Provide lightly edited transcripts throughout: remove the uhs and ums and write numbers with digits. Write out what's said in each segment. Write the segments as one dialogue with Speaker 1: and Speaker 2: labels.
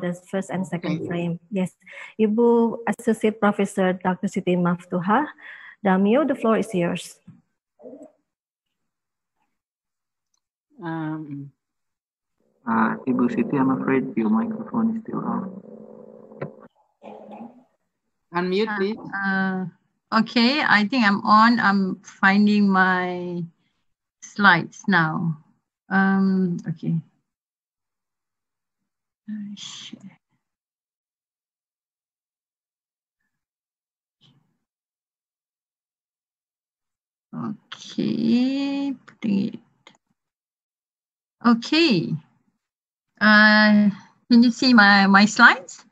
Speaker 1: the first and second frame. Yes, Ibu Associate Professor Dr. Siti Maftuhah Damio, the floor is yours.
Speaker 2: Ibu Siti, I'm afraid your microphone is still on.
Speaker 3: Unmute, please. Okay, I think I'm on. I'm finding my slides now. Okay. Okay, putting it. Okay. Can you see my slides?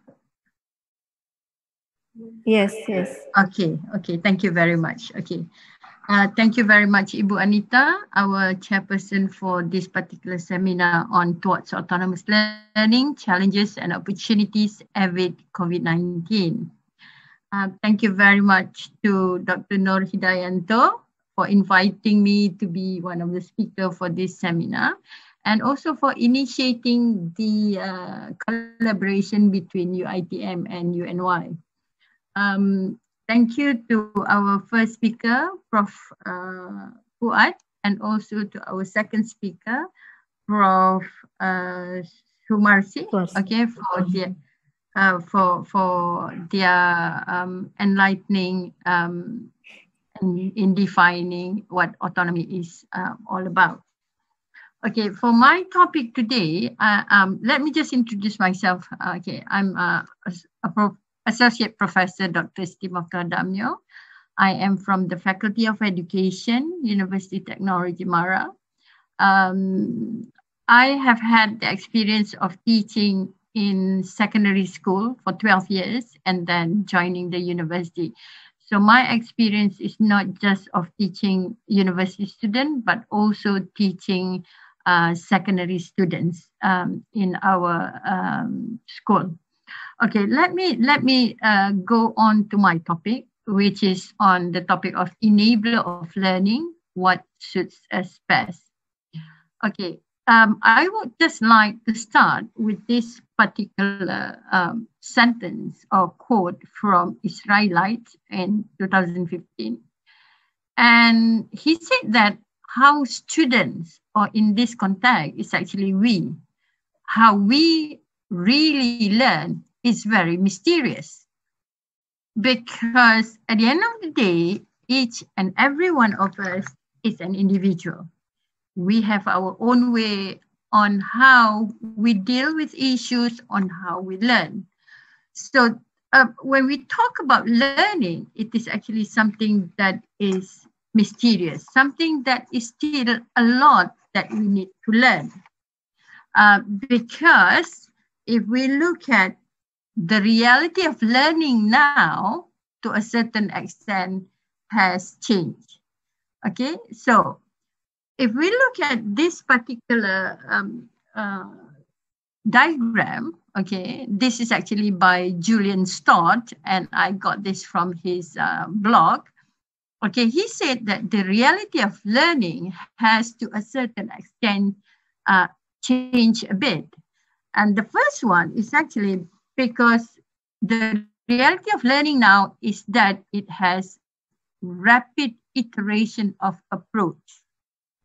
Speaker 1: Yes, yes.
Speaker 3: Okay, okay. Thank you very much. Okay. Thank you very much, Ibu Anita, our chairperson for this particular seminar on towards autonomous learning, challenges and opportunities amid COVID-19. Thank you very much to Dr. Nur Hidayanto for inviting me to be one of the speakers for this seminar, and also for initiating the collaboration between UITM and UNY. Thank you to our first speaker, Prof. Fuad, and also to our second speaker, Prof. Sumarsi, okay, for their enlightening in defining what autonomy is all about. Okay, for my topic today, let me just introduce myself. Okay, I'm Associate Professor Dr. Siti Maftuhah Damio. I am from the Faculty of Education, University Technology Mara. I have had the experience of teaching in secondary school for 12 years and then joining the university. So my experience is not just of teaching university students, but also teaching secondary students in our school. Okay, let me go on to my topic, which is on the topic of enabler of learning, what suits us best. Okay, I would just like to start with this particular sentence or quote from Israelites in 2015. And he said that how students, or in this context, is actually we, how we really learn is very mysterious, because at the end of the day, each and every one of us is an individual. We have our own way on how we deal with issues, on how we learn. So when we talk about learning, it is actually something that is mysterious, something that is still a lot that we need to learn. Because if we look at the reality of learning now, to a certain extent, has changed. Okay, so if we look at this particular diagram, okay, this is actually by Julian Stott, and I got this from his blog. Okay, he said that the reality of learning has, to a certain extent, changed a bit. And the first one is actually because the reality of learning now is that it has rapid iteration of approach.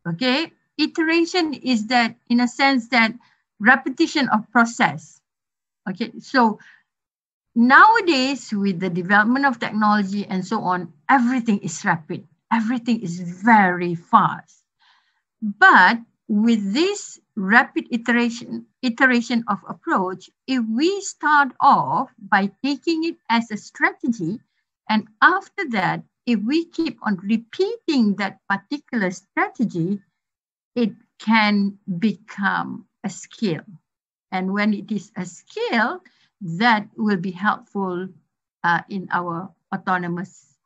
Speaker 3: Okay, iteration is that, in a sense, that repetition of process. Okay, so nowadays with the development of technology and so on, everything is rapid, everything is very fast. But with this rapid iteration of approach, if we start off by taking it as a strategy, and after that, if we keep on repeating that particular strategy, it can become a skill. And when it is a skill, that will be helpful in our autonomous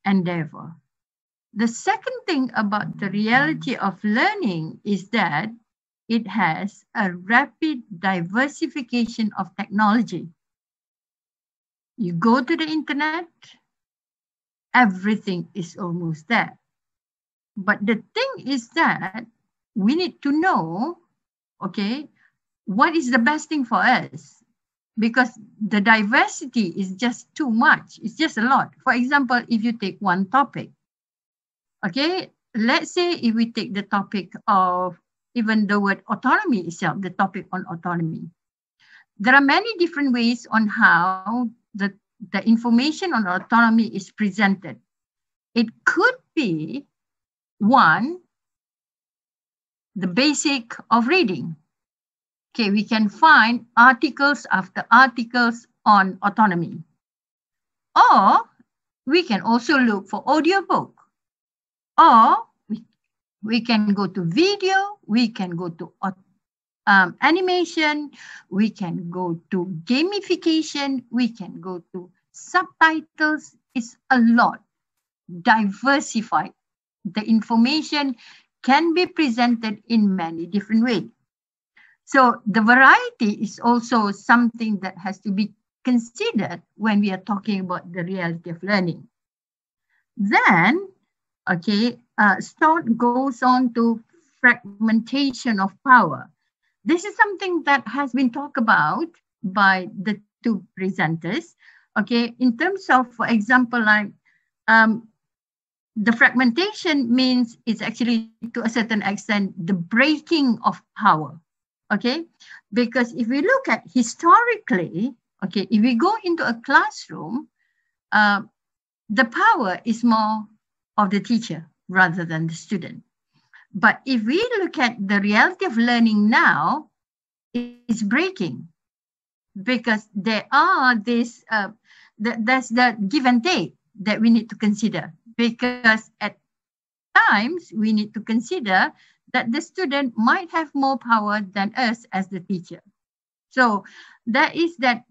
Speaker 3: endeavor. The second thing about the reality of learning is that it has a rapid diversification of technology. You go to the internet, everything is almost there. But the thing is that we need to know, okay, what is the best thing for us? Because the diversity is just too much. It's just a lot. For example, if you take one topic, okay, let's say if we take the topic of even the word autonomy itself, the topic on autonomy, there are many different ways on how the information on autonomy is presented. It could be one, the basic of reading. Okay, we can find articles after articles on autonomy. Or we can also look for audiobook. Or we can go to video, we can go to animation, we can go to gamification, we can go to subtitles. It's a lot, diversified. The information can be presented in many different ways. So the variety is also something that has to be considered when we are talking about the reality of learning. Then, okay, Stott goes on to fragmentation of power. This is something that has been talked about by the two presenters. Okay, in terms of, for example, like the fragmentation means it's actually to a certain extent the breaking of power. Okay, because if we look at historically, okay, if we go into a classroom, the power is more of the teacher rather than the student. But if we look at the reality of learning now, it's breaking because there are this, that's the give and take that we need to consider, because at times we need to consider that the student might have more power than us as the teacher. So there is that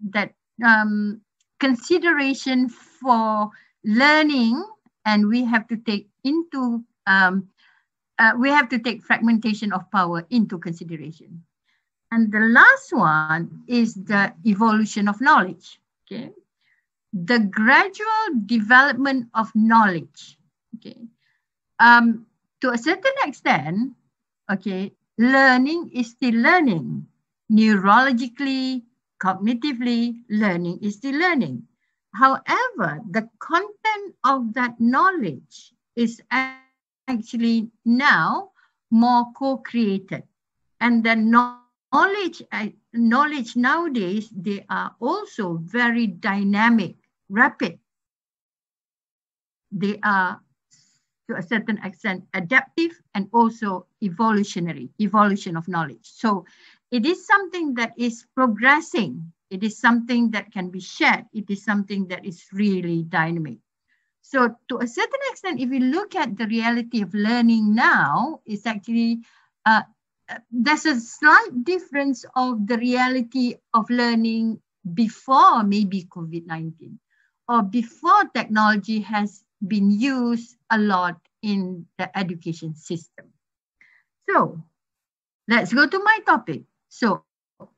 Speaker 3: consideration for learning, and we have to take into we have to take fragmentation of power into consideration. And the last one is the evolution of knowledge. Okay, the gradual development of knowledge. Okay, to a certain extent, okay, learning is still learning. Neurologically, cognitively, learning is still learning. However, the content of that knowledge is actually now more co-created. And the knowledge nowadays, they are also very dynamic, rapid. They are, to a certain extent, adaptive and also evolutionary, evolution of knowledge. So it is something that is progressing. It is something that can be shared. It is something that is really dynamic. So to a certain extent, if we look at the reality of learning now, it's actually, there's a slight difference of the reality of learning before maybe COVID-19 or before technology has been used a lot in the education system. So let's go to my topic. So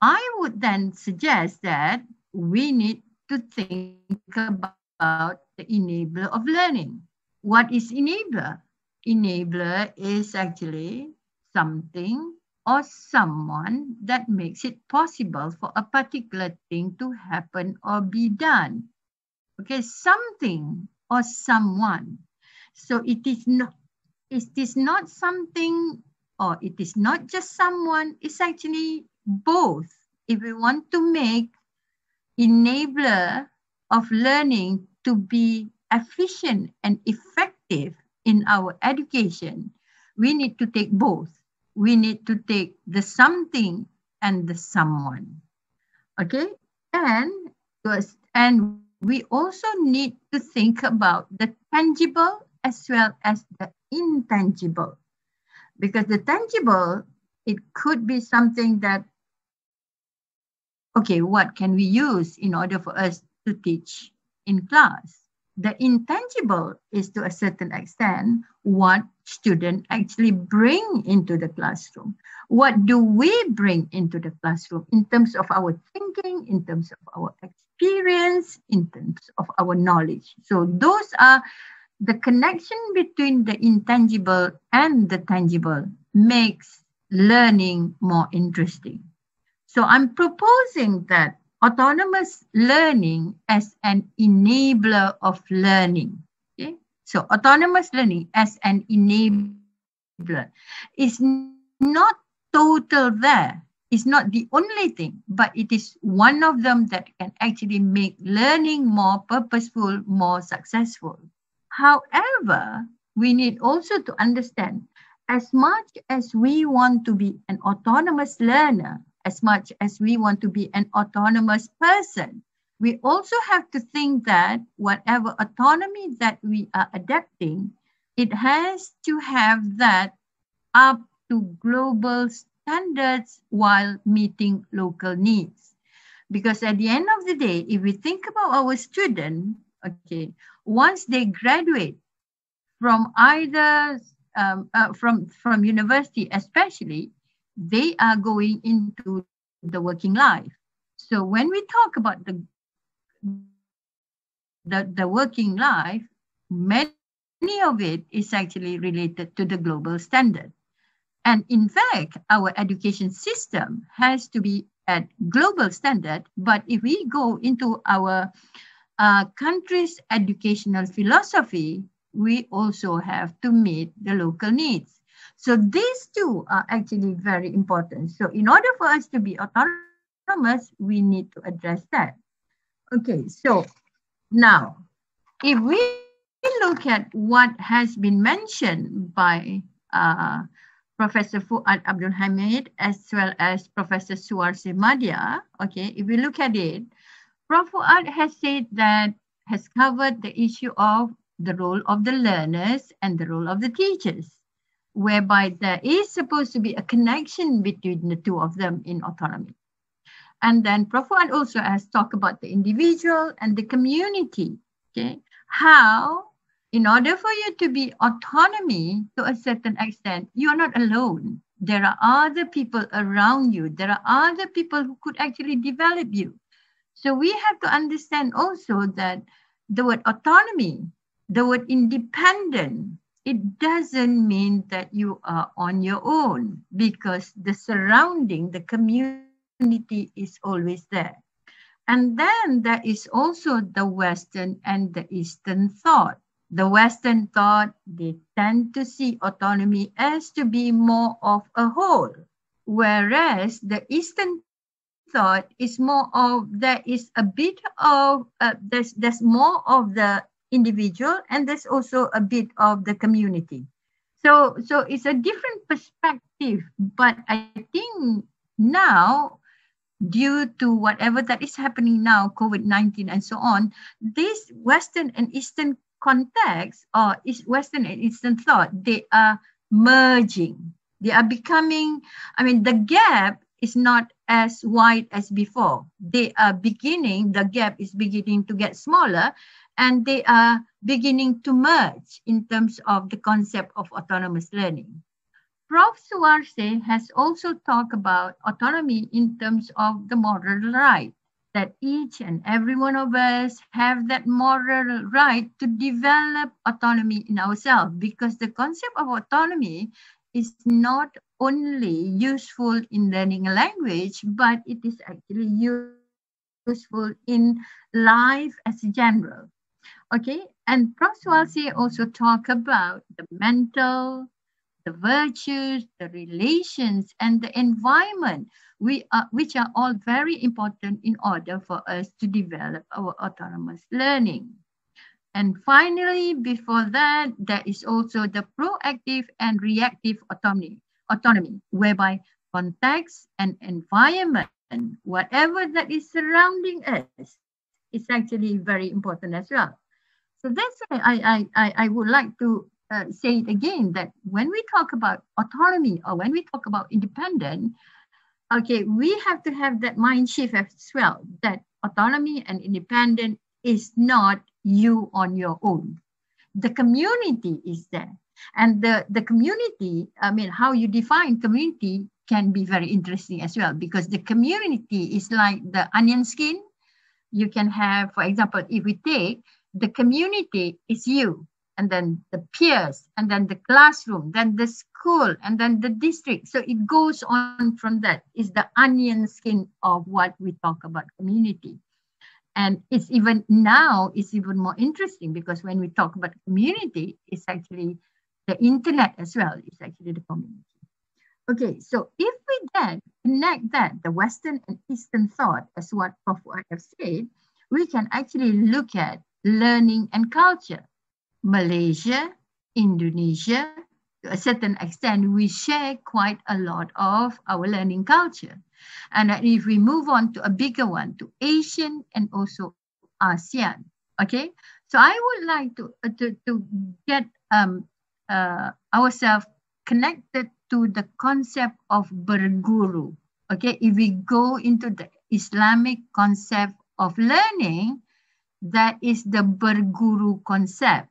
Speaker 3: I would then suggest that we need to think about the enabler of learning. What is enabler? Enabler is actually something or someone that makes it possible for a particular thing to happen or be done. Okay, something or someone. So it is not something, or it is not just someone, it's actually both. If we want to make enabler of learning to be efficient and effective in our education, we need to take both. We need to take the something and the someone. Okay, and we also need to think about the tangible as well as the intangible, because the tangible, it could be something that, okay, what can we use in order for us to teach in class? The intangible is, to a certain extent, what students actually bring into the classroom. What do we bring into the classroom in terms of our thinking, in terms of our experience, in terms of our knowledge? So those are the connection between the intangible and the tangible makes learning more interesting. So I'm proposing that autonomous learning as an enabler of learning. Okay? So autonomous learning as an enabler is not total there. It's not the only thing, but it is one of them that can actually make learning more purposeful, more successful. However, we need also to understand, as much as we want to be an autonomous learner, as much as we want to be an autonomous person, we also have to think that whatever autonomy that we are adapting, it has to have that up to global standards while meeting local needs. Because at the end of the day, if we think about our student, okay, once they graduate from either from university especially, they are going into the working life. So when we talk about the working life, many of it is actually related to the global standard. And in fact, our education system has to be at global standard. But if we go into our country's educational philosophy, we also have to meet the local needs. So these two are actually very important. So in order for us to be autonomous, we need to address that. Okay, so now, if we look at what has been mentioned by Professor Fuad Abdul Hamid as well as Professor Suarsi Madya, okay, if we look at it, Prof. Fuad has said that, has covered the issue of the role of the learners and the role of the teachers, whereby there is supposed to be a connection between the two of them in autonomy. And then Prof. Fuad also has talked about the individual and the community, okay? How, in order for you to be autonomy to a certain extent, you're not alone. There are other people around you. There are other people who could actually develop you. So we have to understand also that the word autonomy, the word independent, it doesn't mean that you are on your own, because the surrounding, the community is always there. And then there is also the Western and the Eastern thought. The Western thought, they tend to see autonomy as to be more of a whole, whereas the Eastern thought is more of, there is a bit of, there's more of the individual and there's also a bit of the community. So it's a different perspective, but I think now, due to whatever that is happening now, COVID-19 and so on, this Western and Eastern context, or Western and Eastern thought, they are merging. They are becoming, I mean, the gap is not as wide as before. They are beginning, the gap is beginning to get smaller, and they are beginning to merge in terms of the concept of autonomous learning. Prof. Suarsi has also talked about autonomy in terms of the moral right, that each and every one of us have that moral right to develop autonomy in ourselves, because the concept of autonomy is not only useful in learning a language, but it is actually useful in life as a general. Okay, and Prof. Suarsi also talked about the mental, the virtues, the relations, and the environment, which are all very important in order for us to develop our autonomous learning. And finally, before that, there is also the proactive and reactive autonomy, whereby context and environment, whatever that is surrounding us, is actually very important as well. So that's why I would like to say it again, that when we talk about autonomy or when we talk about independent, okay, we have to have that mind shift as well, that autonomy and independent is not you on your own. The community is there. And the community, I mean, how you define community can be very interesting as well, because the community is like the onion skin. You can have, for example, if we take the community is you. and then the peers, and then the classroom, then the school, and then the district. So it goes on from that. It's the onion skin of what we talk about community. And it's even now, it's even more interesting because when we talk about community, it's actually the internet as well. It's actually the community. Okay, so if we then connect that, the Western and Eastern thought, as what Prof have said, we can actually look at learning and culture. Malaysia, Indonesia, to a certain extent, we share quite a lot of our learning culture. And if we move on to a bigger one, to Asian and also ASEAN, okay? So I would like to get ourselves connected to the concept of berguru, okay? If we go into the Islamic concept of learning, that is the berguru concept.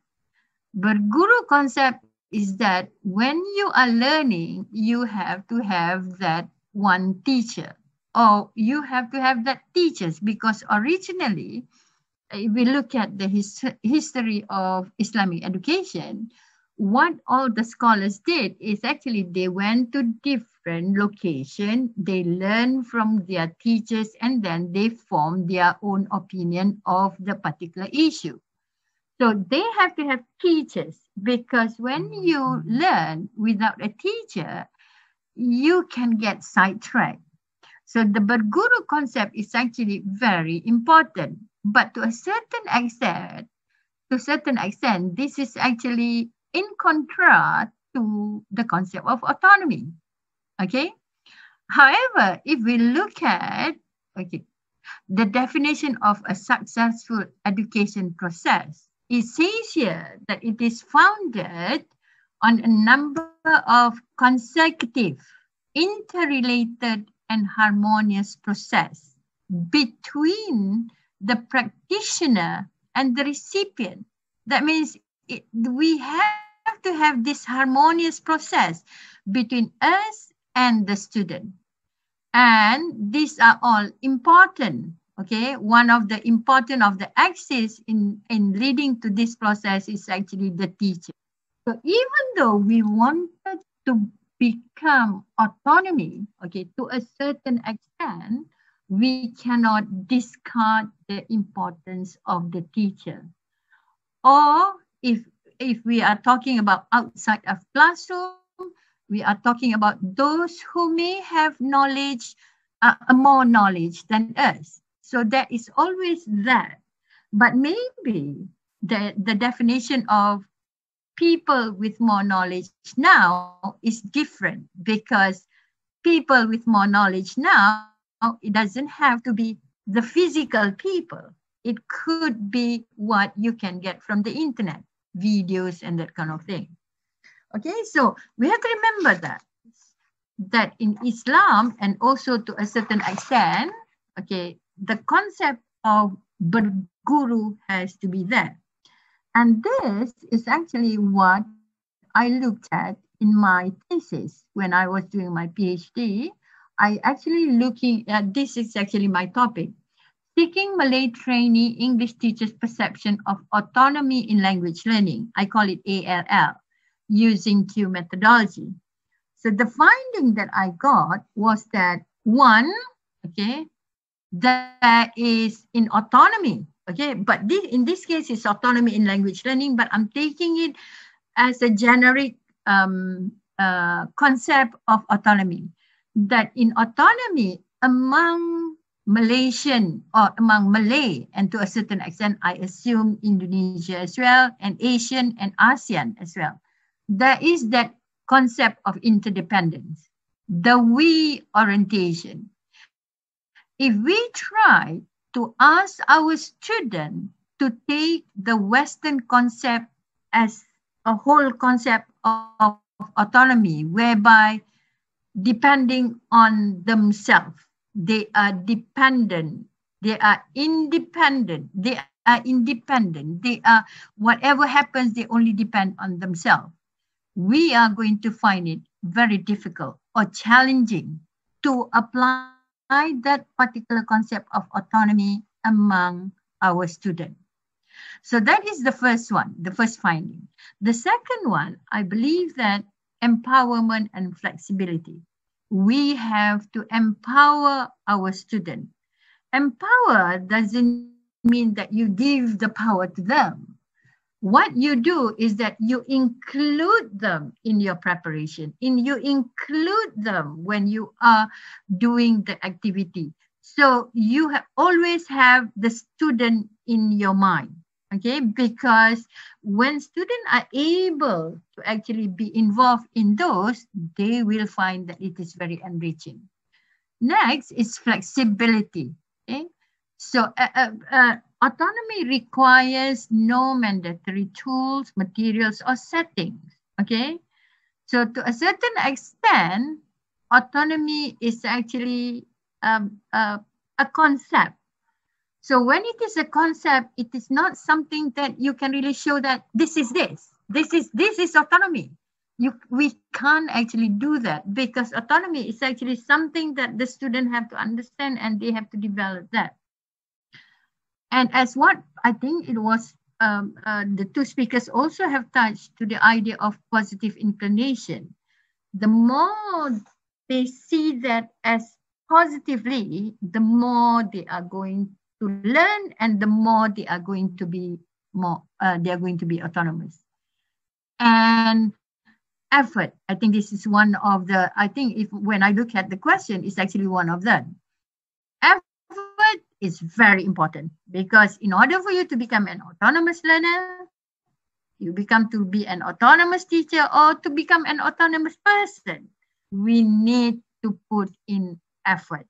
Speaker 3: Berguru concept is that when you are learning, you have to have that one teacher, or you have to have that teachers, because originally, if we look at the history of Islamic education, what all the scholars did is actually they went to different locations, they learned from their teachers, and then they formed their own opinion of the particular issue. So they have to have teachers, because when you learn without a teacher, you can get sidetracked. So the berguru concept is actually very important. But to a certain extent, this is actually in contrast to the concept of autonomy. Okay. However, if we look at the definition of a successful education process, it says here that it is founded on a number of consecutive, interrelated, and harmonious process between the practitioner and the recipient. That means we have to have this harmonious process between us and the student. And these are all important. Okay, one of the important of the axis in leading to this process is actually the teacher. So even though we wanted to become autonomy, okay, to a certain extent, we cannot discard the importance of the teacher. Or if we are talking about outside of classroom, we are talking about those who may have knowledge, more knowledge than us. So there is always that. But maybe the definition of people with more knowledge now is different, because people with more knowledge now, it doesn't have to be the physical people. It could be what you can get from the internet, videos and that kind of thing. Okay, so we have to remember that in Islam, and also to a certain extent, okay, the concept of berguru has to be there. And this is actually what I looked at in my thesis when I was doing my PhD. I actually looking at, this is actually my topic, Seeking Malay Trainee English Teachers' Perception of Autonomy in Language Learning. I call it ALL, using Q methodology. So the finding that I got was that one, okay, that is in autonomy, okay, but in this case it's autonomy in language learning, but I'm taking it as a generic concept of autonomy, that in autonomy among Malaysian or among Malay, and to a certain extent I assume Indonesia as well, and Asian and ASEAN as well, there is that concept of interdependence, the we orientation. If we try to ask our students to take the Western concept as a whole concept of autonomy, whereby depending on themselves, they are dependent, they are independent, they are whatever happens, they only depend on themselves. We are going to find it very difficult or challenging to apply that particular concept of autonomy among our students. So that is the first one, the first finding. The second one, I believe that empowerment and flexibility. We have to empower our student. Empower doesn't mean that you give the power to them. What you do is that you include them in your preparation, you include them when you are doing the activity. So you always have the student in your mind, okay? Because when students are able to actually be involved in those, they will find that it is very enriching. Next is flexibility, okay? So autonomy requires no mandatory tools, materials, or settings, okay? So to a certain extent, autonomy is actually a concept. So when it is a concept, it is not something that you can really show that this is autonomy. We can't actually do that, because autonomy is actually something that the student have to understand and they have to develop that. And as what I think it was, the two speakers also have touched to the idea of positive inclination. The more they see that as positively, the more they are going to learn, and the more they are going to be autonomous. And effort, I think this is one of the, when I look at the question, it's actually one of them. Effort is very important, because in order for you to become an autonomous learner, you become to be an autonomous teacher, or to become an autonomous person, we need to put in effort.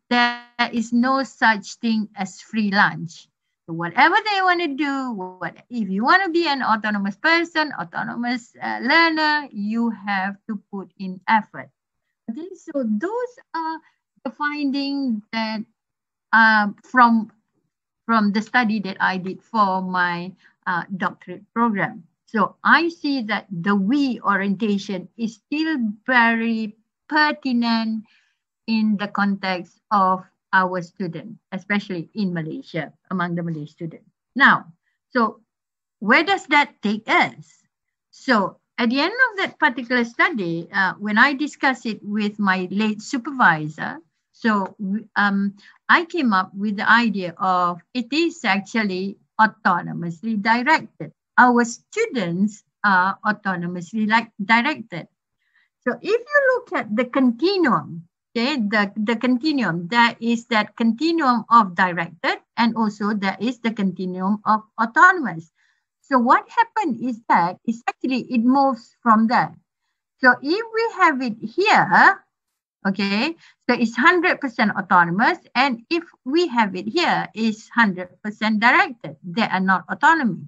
Speaker 3: There is no such thing as free lunch. So whatever they want to do, if you want to be an autonomous person, autonomous learner, you have to put in effort. Okay, so those are the findings that from the study that I did for my doctorate program. So I see that the we orientation is still very pertinent in the context of our students, especially in Malaysia, among the Malay students. Now, so where does that take us? So at the end of that particular study, when I discussed it with my late supervisor, so I came up with the idea of it is actually autonomously directed. Our students are autonomously directed. So if you look at the continuum, okay, the continuum, that is that continuum of directed, and also there is the continuum of autonomous. So what happened is that it moves from there. So if we have it here, okay, so it's 100% autonomous, and if we have it here, it's 100% directed. They are not autonomous.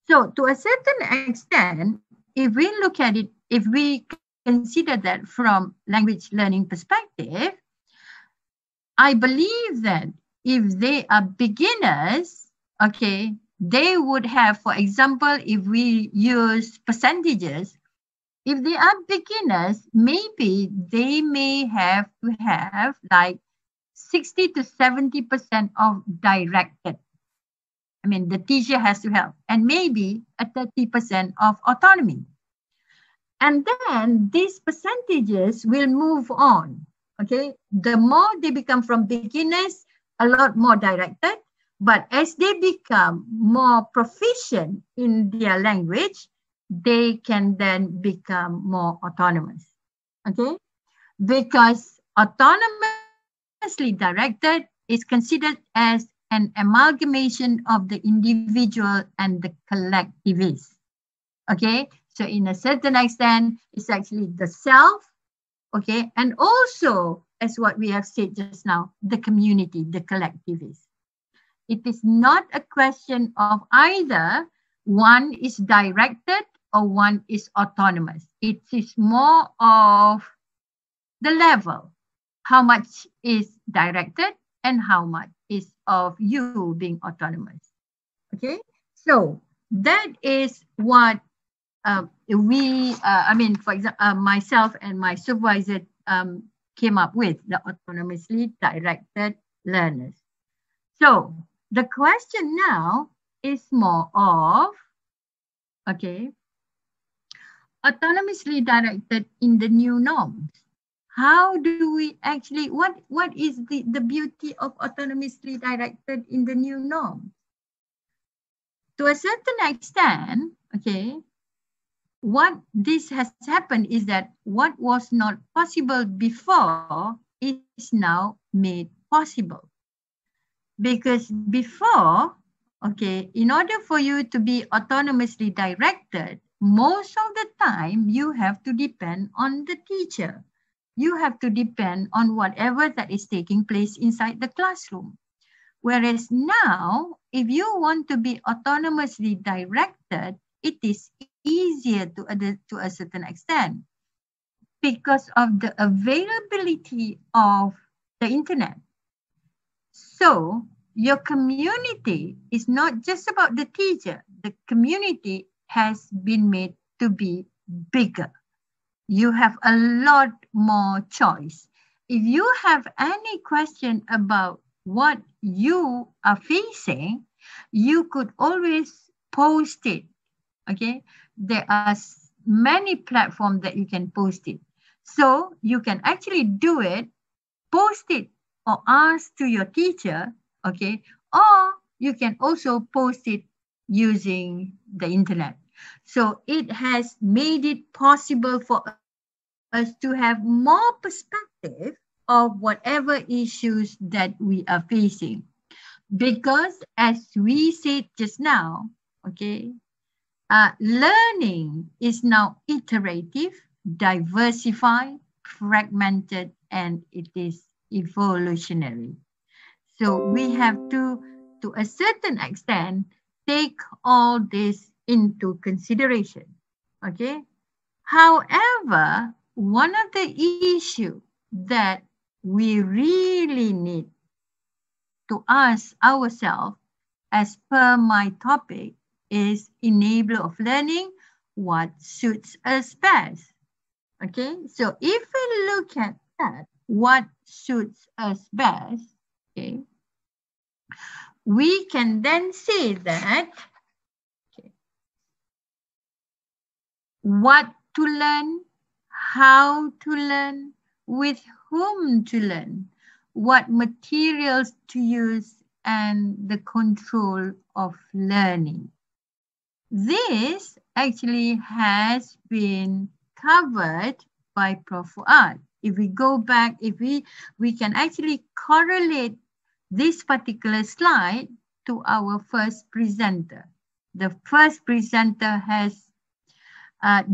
Speaker 3: So to a certain extent, if we look at it, if we consider that from language learning perspective, I believe that if they are beginners, okay, they would have, for example, if we use percentages, if they are beginners, maybe they may have to have like 60 to 70% of directed. I mean, the teacher has to help, and maybe a 30% of autonomy. And then these percentages will move on, okay? The more they become from beginners, a lot more directed. But as they become more proficient in their language, they can then become more autonomous, okay? Because autonomously directed is considered as an amalgamation of the individual and the collectivist, okay? So in a certain extent, it's actually the self, okay? And also, as what we have said just now, the community, the collectivist. It is not a question of either one is directed or one is autonomous. It is more of the level, how much is directed and how much is of you being autonomous. Okay, so that is what for example, myself and my supervisor came up with, the autonomously directed learners. So the question now is more of, okay, autonomously directed in the new norms. How do we actually, what is the beauty of autonomously directed in the new norms? To a certain extent, okay, what this has happened is that what was not possible before is now made possible. Because before, okay, in order for you to be autonomously directed, most of the time you have to depend on the teacher. You have to depend on whatever that is taking place inside the classroom. Whereas now, if you want to be autonomously directed, it is easier to a certain extent because of the availability of the internet. So your community is not just about the teacher. The community has been made to be bigger. You have a lot more choice. If you have any question about what you are facing, you could always post it, okay? There are many platforms that you can post it. So you can actually do it, post it, or ask to your teacher, okay? Or you can also post it using the internet. So it has made it possible for us to have more perspective of whatever issues that we are facing. Because as we said just now, okay, learning is now iterative, diversified, fragmented, and it is evolutionary. So we have to a certain extent, take all this into consideration, okay? However, one of the issues that we really need to ask ourselves, as per my topic, is enabler of learning, what suits us best? Okay, so if we look at that, what suits us best, okay, we can then say that, okay, what to learn, how to learn, with whom to learn, what materials to use, and the control of learning. This actually has been covered by Prof. Fuad. If we go back, if we can actually correlate this particular slide to our first presenter. The first presenter has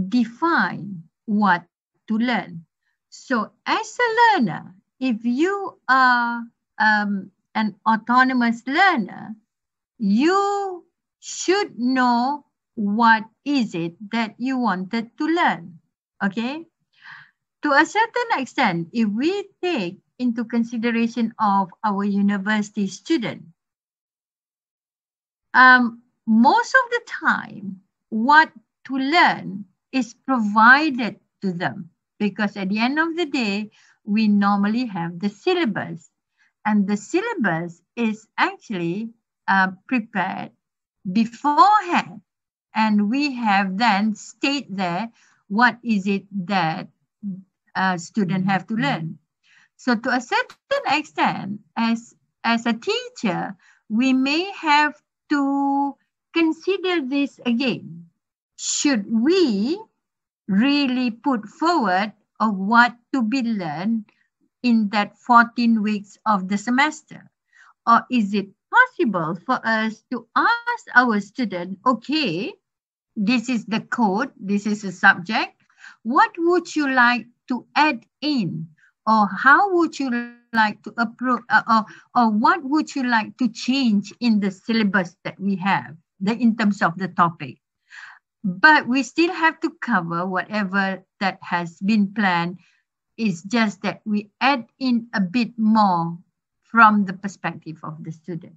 Speaker 3: defined what to learn. So as a learner, if you are an autonomous learner, you should know what is it that you wanted to learn, okay? To a certain extent, if we take into consideration of our university student, most of the time, what to learn is provided to them because at the end of the day, we normally have the syllabus, and the syllabus is actually prepared beforehand, and we have then state there what is it that students have to learn. So to a certain extent, as a teacher, we may have to consider this again. Should we really put forward of what to be learned in that 14 weeks of the semester? Or is it possible for us to ask our student, okay, this is the code, this is a subject, what would you like to add in? Or how would you like to approach, or what would you like to change in the syllabus that we have, in terms of the topic? But we still have to cover whatever that has been planned. It's just that we add in a bit more from the perspective of the student.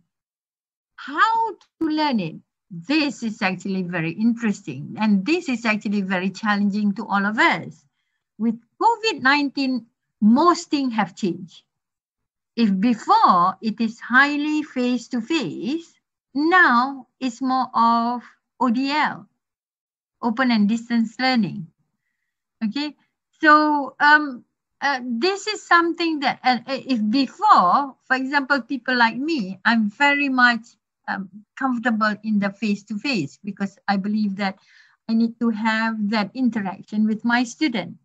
Speaker 3: How to learn it? This is actually very interesting. And this is actually very challenging to all of us. With COVID-19, most things have changed. if before it is highly face-to-face, now it's more of ODL, open and distance learning. Okay, so this is something that if before, for example, people like me, I'm very much comfortable in the face-to-face because I believe that I need to have that interaction with my student.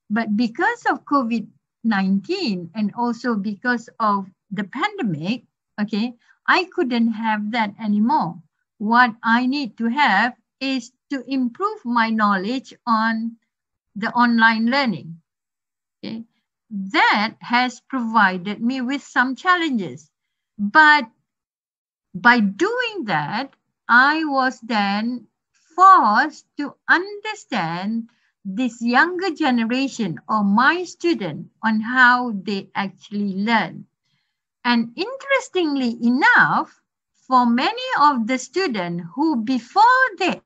Speaker 3: But because of COVID-19 and also because of the pandemic, okay, I couldn't have that anymore. What I need to have is to improve my knowledge on the online learning. Okay? That has provided me with some challenges. But by doing that, I was then forced to understand this younger generation or my student on how they actually learn. And interestingly enough, for many of the students who before they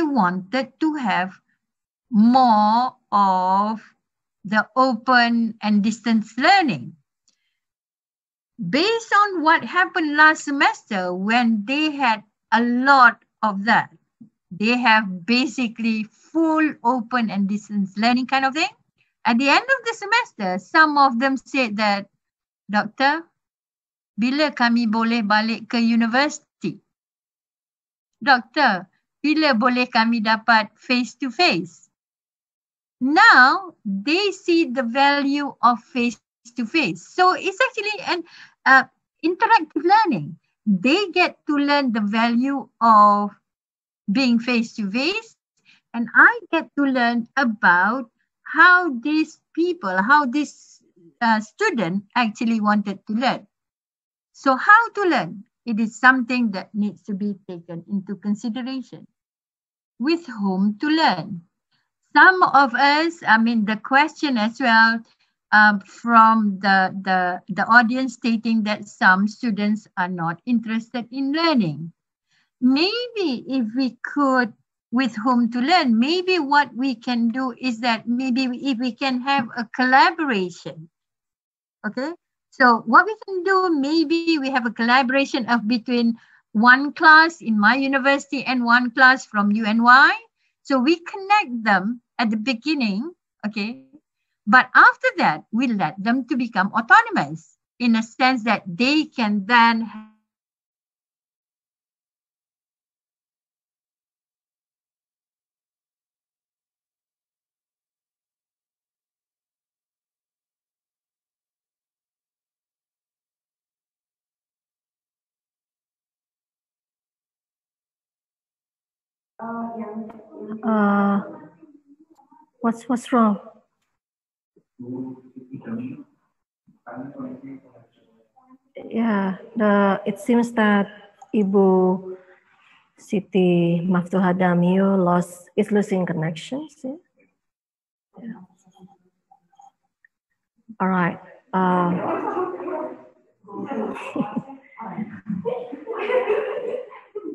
Speaker 3: wanted to have more of the open and distance learning. Based on what happened last semester when they had a lot of that, they have basically full open and distance learning kind of thing. At the end of the semester, some of them said that, Doctor, bila kami boleh balik ke universiti? Doctor, bila boleh kami dapat face-to-face? Now, they see the value of face-to-face. So it's actually an interactive learning. They get to learn the value of being face-to-face, and I get to learn about how these people, how this student actually wanted to learn. So how to learn? It is something that needs to be taken into consideration. With whom to learn? Some of us, I mean, the question as well from the audience stating that some students are not interested in learning. Maybe if we could, with whom to learn, maybe what we can do is that maybe if we can have a collaboration, okay? So what we can do, maybe we have a collaboration of between one class in my university and one class from UNY. So we connect them at the beginning, okay? But after that, we let them to become autonomous in a sense that they can then
Speaker 1: what's wrong? Yeah, it seems that Ibu Siti Maftuhah Damio is losing connections. Yeah. Yeah. All right.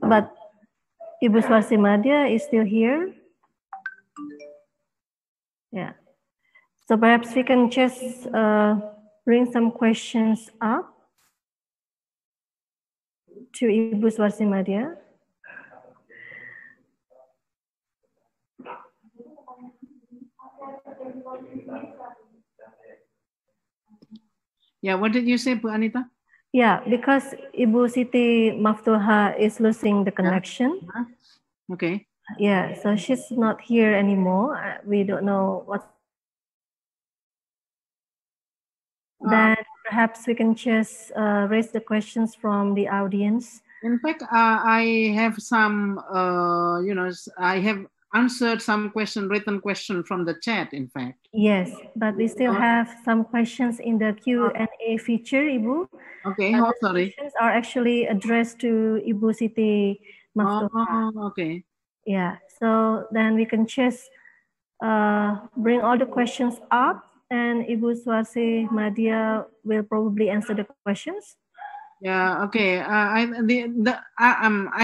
Speaker 1: But Ibu Swarsimadia is still here. Yeah. So perhaps we can just bring some questions up to Ibu Swarsimadia.
Speaker 4: Yeah, what did you say, Bu Anita?
Speaker 1: Yeah, because Ibu Siti Maftuhah is losing the connection.
Speaker 4: Yeah. Okay.
Speaker 1: Yeah, so she's not here anymore. We don't know what. Then perhaps we can just raise the questions from the audience.
Speaker 4: In fact, I have some, I have answered some written question from the chat, in fact.
Speaker 1: Yes, but we still have some questions in the Q&A feature, Ibu.
Speaker 4: Okay, sorry.
Speaker 1: Questions are actually addressed to Ibu Siti Maftuhah.
Speaker 4: Oh, okay.
Speaker 1: Yeah, so then we can just bring all the questions up, and Ibu Swarsimadia will probably answer the questions.
Speaker 4: Yeah, okay. I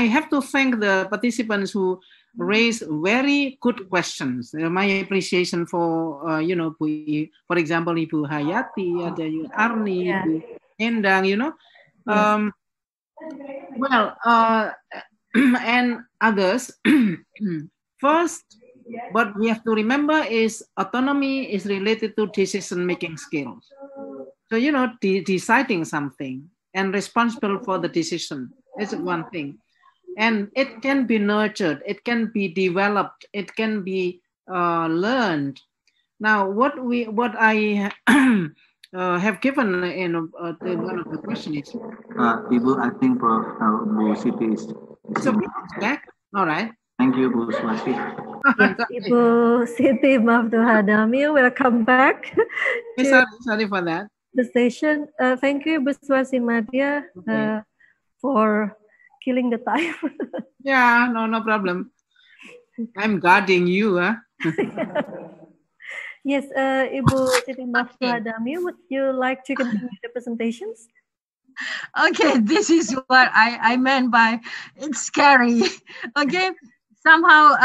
Speaker 4: have to thank the participants who raised very good questions. My appreciation for, for example, Ibu Hayati, ada Arni,
Speaker 1: Yeah.
Speaker 4: Ibu Endang,
Speaker 1: Yes.
Speaker 4: Well, and others. First, what we have to remember is autonomy is related to decision-making skills. So, deciding something and responsible for the decision is one thing. And it can be nurtured, it can be developed, it can be learned. Now, what I have given in one of the questions is,
Speaker 2: Ibu, I think Prof. Bu Siti is
Speaker 4: it's okay, it's back. All right.
Speaker 2: Thank you, Bu Swati.
Speaker 1: Yes, Ibu Siti Maftuhah Damio, welcome back to
Speaker 4: Sorry for that.
Speaker 1: the session. Thank you, Ibu Swati Madya, for killing the time.
Speaker 4: Yeah, no problem. I'm guarding you. Huh?
Speaker 1: Yes, Ibu Siti Maftuhah Damio, would you like to continue the presentations?
Speaker 3: Okay, this is what I meant by it's scary. Okay, somehow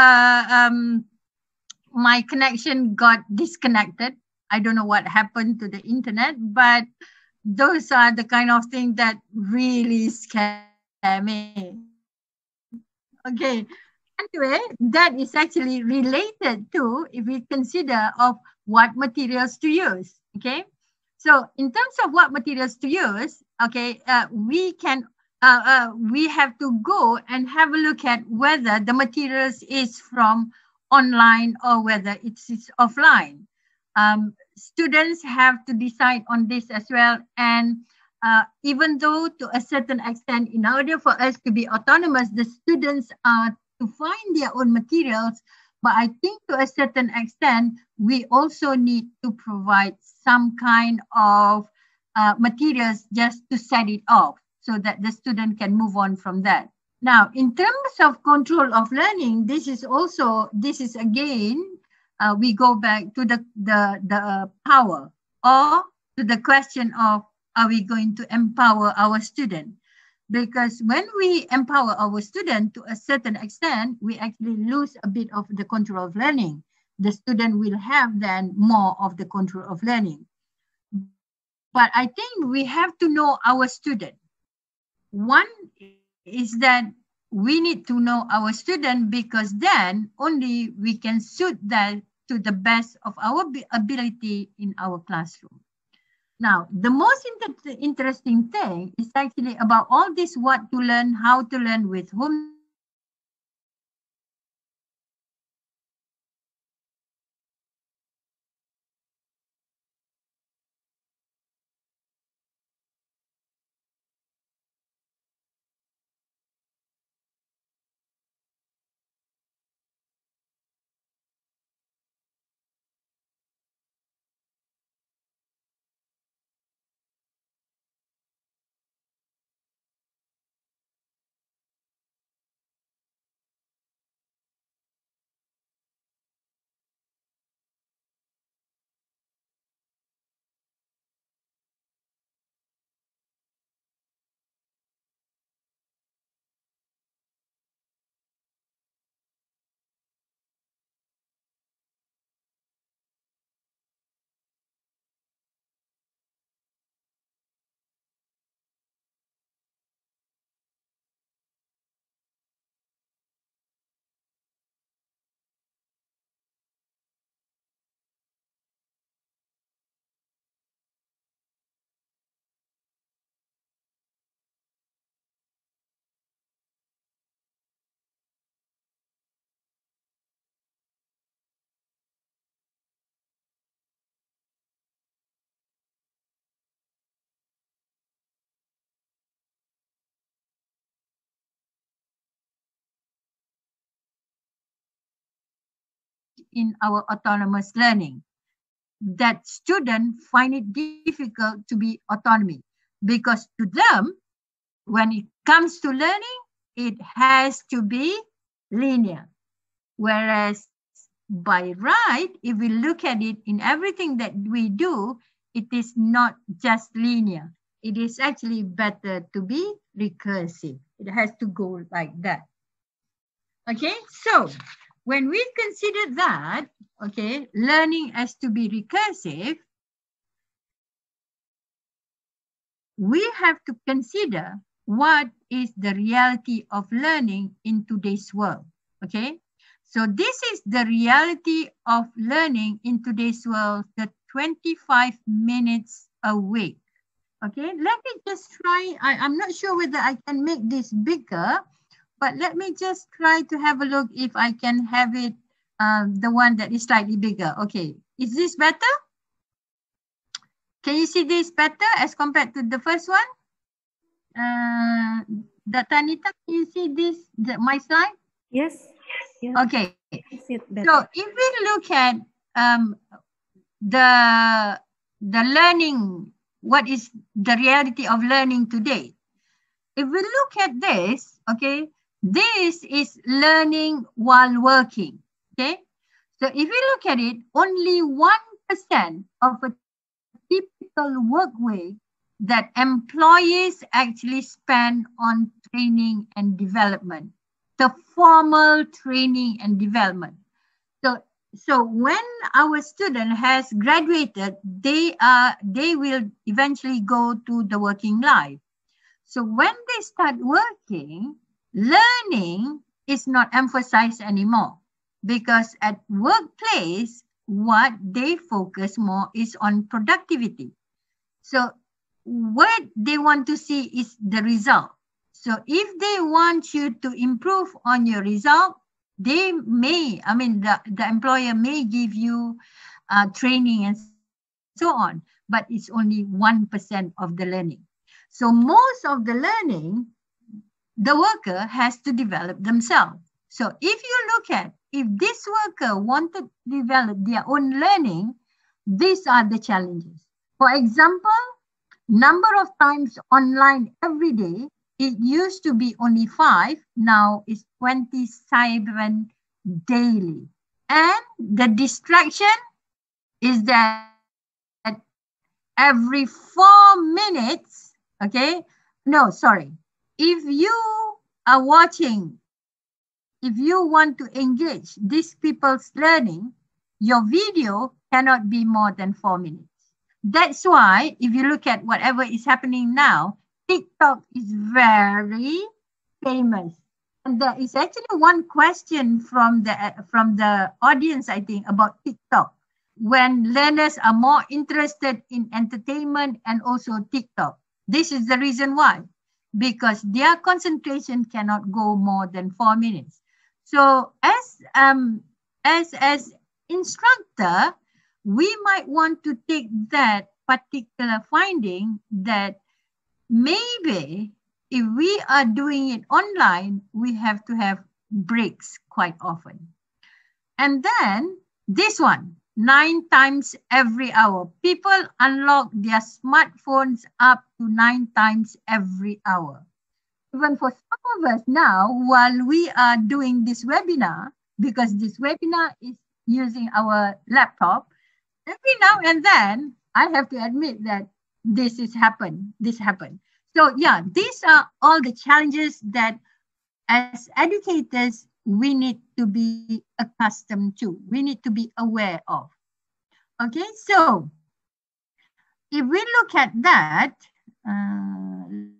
Speaker 3: my connection got disconnected. I don't know what happened to the internet, but those are the kind of things that really scare me. Okay, anyway, that is actually related to, if we consider of what materials to use. Okay, so in terms of what materials to use, okay, we have to go and have a look at whether the materials is from online or whether it's offline. Students have to decide on this as well. And even though to a certain extent, in order for us to be autonomous, the students are to find their own materials. But I think to a certain extent, we also need to provide some kind of materials just to set it off so that the student can move on from that. Now, in terms of control of learning, this is again, we go back to the power, or to the question of, are we going to empower our student? Because when we empower our student to a certain extent, we actually lose a bit of the control of learning. The student will have then more of the control of learning. But I think we have to know our student. One is that we need to know our student, because then only we can suit that to the best of our ability in our classroom. Now, the most interesting thing is actually about all this, what to learn, how to learn, with whom in our autonomous learning, that students find it difficult to be autonomy, because to them, when it comes to learning, it has to be linear. Whereas by right, if we look at it in everything that we do, it is not just linear. It is actually better to be recursive. It has to go like that. Okay, so when we consider that, okay, learning has to be recursive, we have to consider what is the reality of learning in today's world. Okay, so this is the reality of learning in today's world, the 25 minutes a week. Okay, let me just try. I'm not sure whether I can make this bigger, but let me just try to have a look if I can have it, the one that is slightly bigger. Okay, is this better? Can you see this better as compared to the first one? Dr. Anita, can you see this, my slide?
Speaker 1: Yes. Yeah.
Speaker 3: Okay.
Speaker 1: See it better.
Speaker 3: So if we look at the learning, what is the reality of learning today? If we look at this, okay, this is learning while working. Okay. So if we look at it, only 1% of a typical work week that employees actually spend on training and development, the formal training and development. So when our student has graduated, they will eventually go to the working life. So when they start working, learning is not emphasized anymore, because at workplace, what they focus more is on productivity. So what they want to see is the result. So if they want you to improve on your result, they may, the employer may give you training and so on, but it's only 1% of the learning. So most of the learning, the worker has to develop themselves. So if you look at, if this worker wanted to develop their own learning, these are the challenges. For example, number of times online every day, it used to be only 5, now it's 27 daily. And the distraction is that every 4 minutes, okay, no, sorry. If you are watching, if you want to engage these people's learning, your video cannot be more than 4 minutes. That's why if you look at whatever is happening now, TikTok is very famous. And there is actually one question from the audience, I think, about TikTok. When learners are more interested in entertainment and also TikTok. This is the reason why. Because their concentration cannot go more than 4 minutes. So as instructor, we might want to take that particular finding that maybe if we are doing it online, we have to have breaks quite often. And then this one, 9 times every hour. People unlock their smartphones up to 9 times every hour. Even for some of us now, while we are doing this webinar, because this webinar is using our laptop, every now and then, I have to admit that this happened. So yeah, these are all the challenges that as educators, we need to be accustomed to. We need to be aware of. Okay, so if we look at that,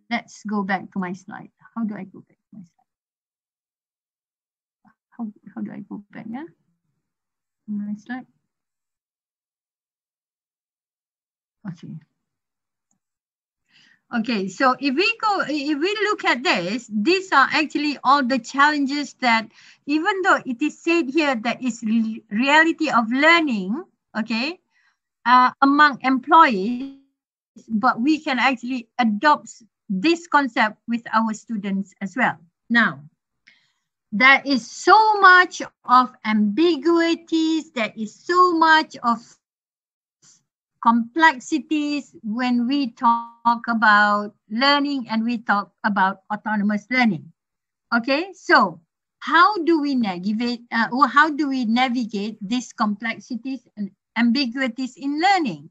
Speaker 3: let's go back to my slide. How do I go back to my slide? How do I go back? Yeah, my slide. Okay. Okay, so if we look at this, these are actually all the challenges that, even though it is said here that it's reality of learning, okay, among employees, but we can actually adopt this concept with our students as well. Now, there is so much of ambiguities, there is so much of complexities when we talk about learning and we talk about autonomous learning. Okay, so how do we navigate these complexities and ambiguities in learning?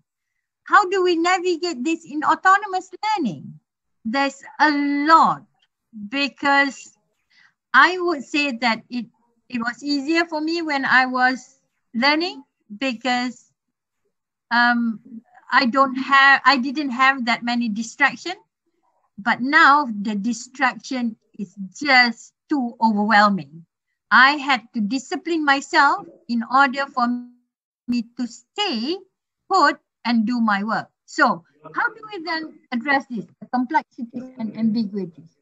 Speaker 3: How do we navigate this in autonomous learning? There's a lot, because I would say that it was easier for me when I was learning because I didn't have that many distractions. But now the distraction is just too overwhelming. I had to discipline myself in order for me to stay put and do my work. So how do we then address this, the complexities and ambiguities?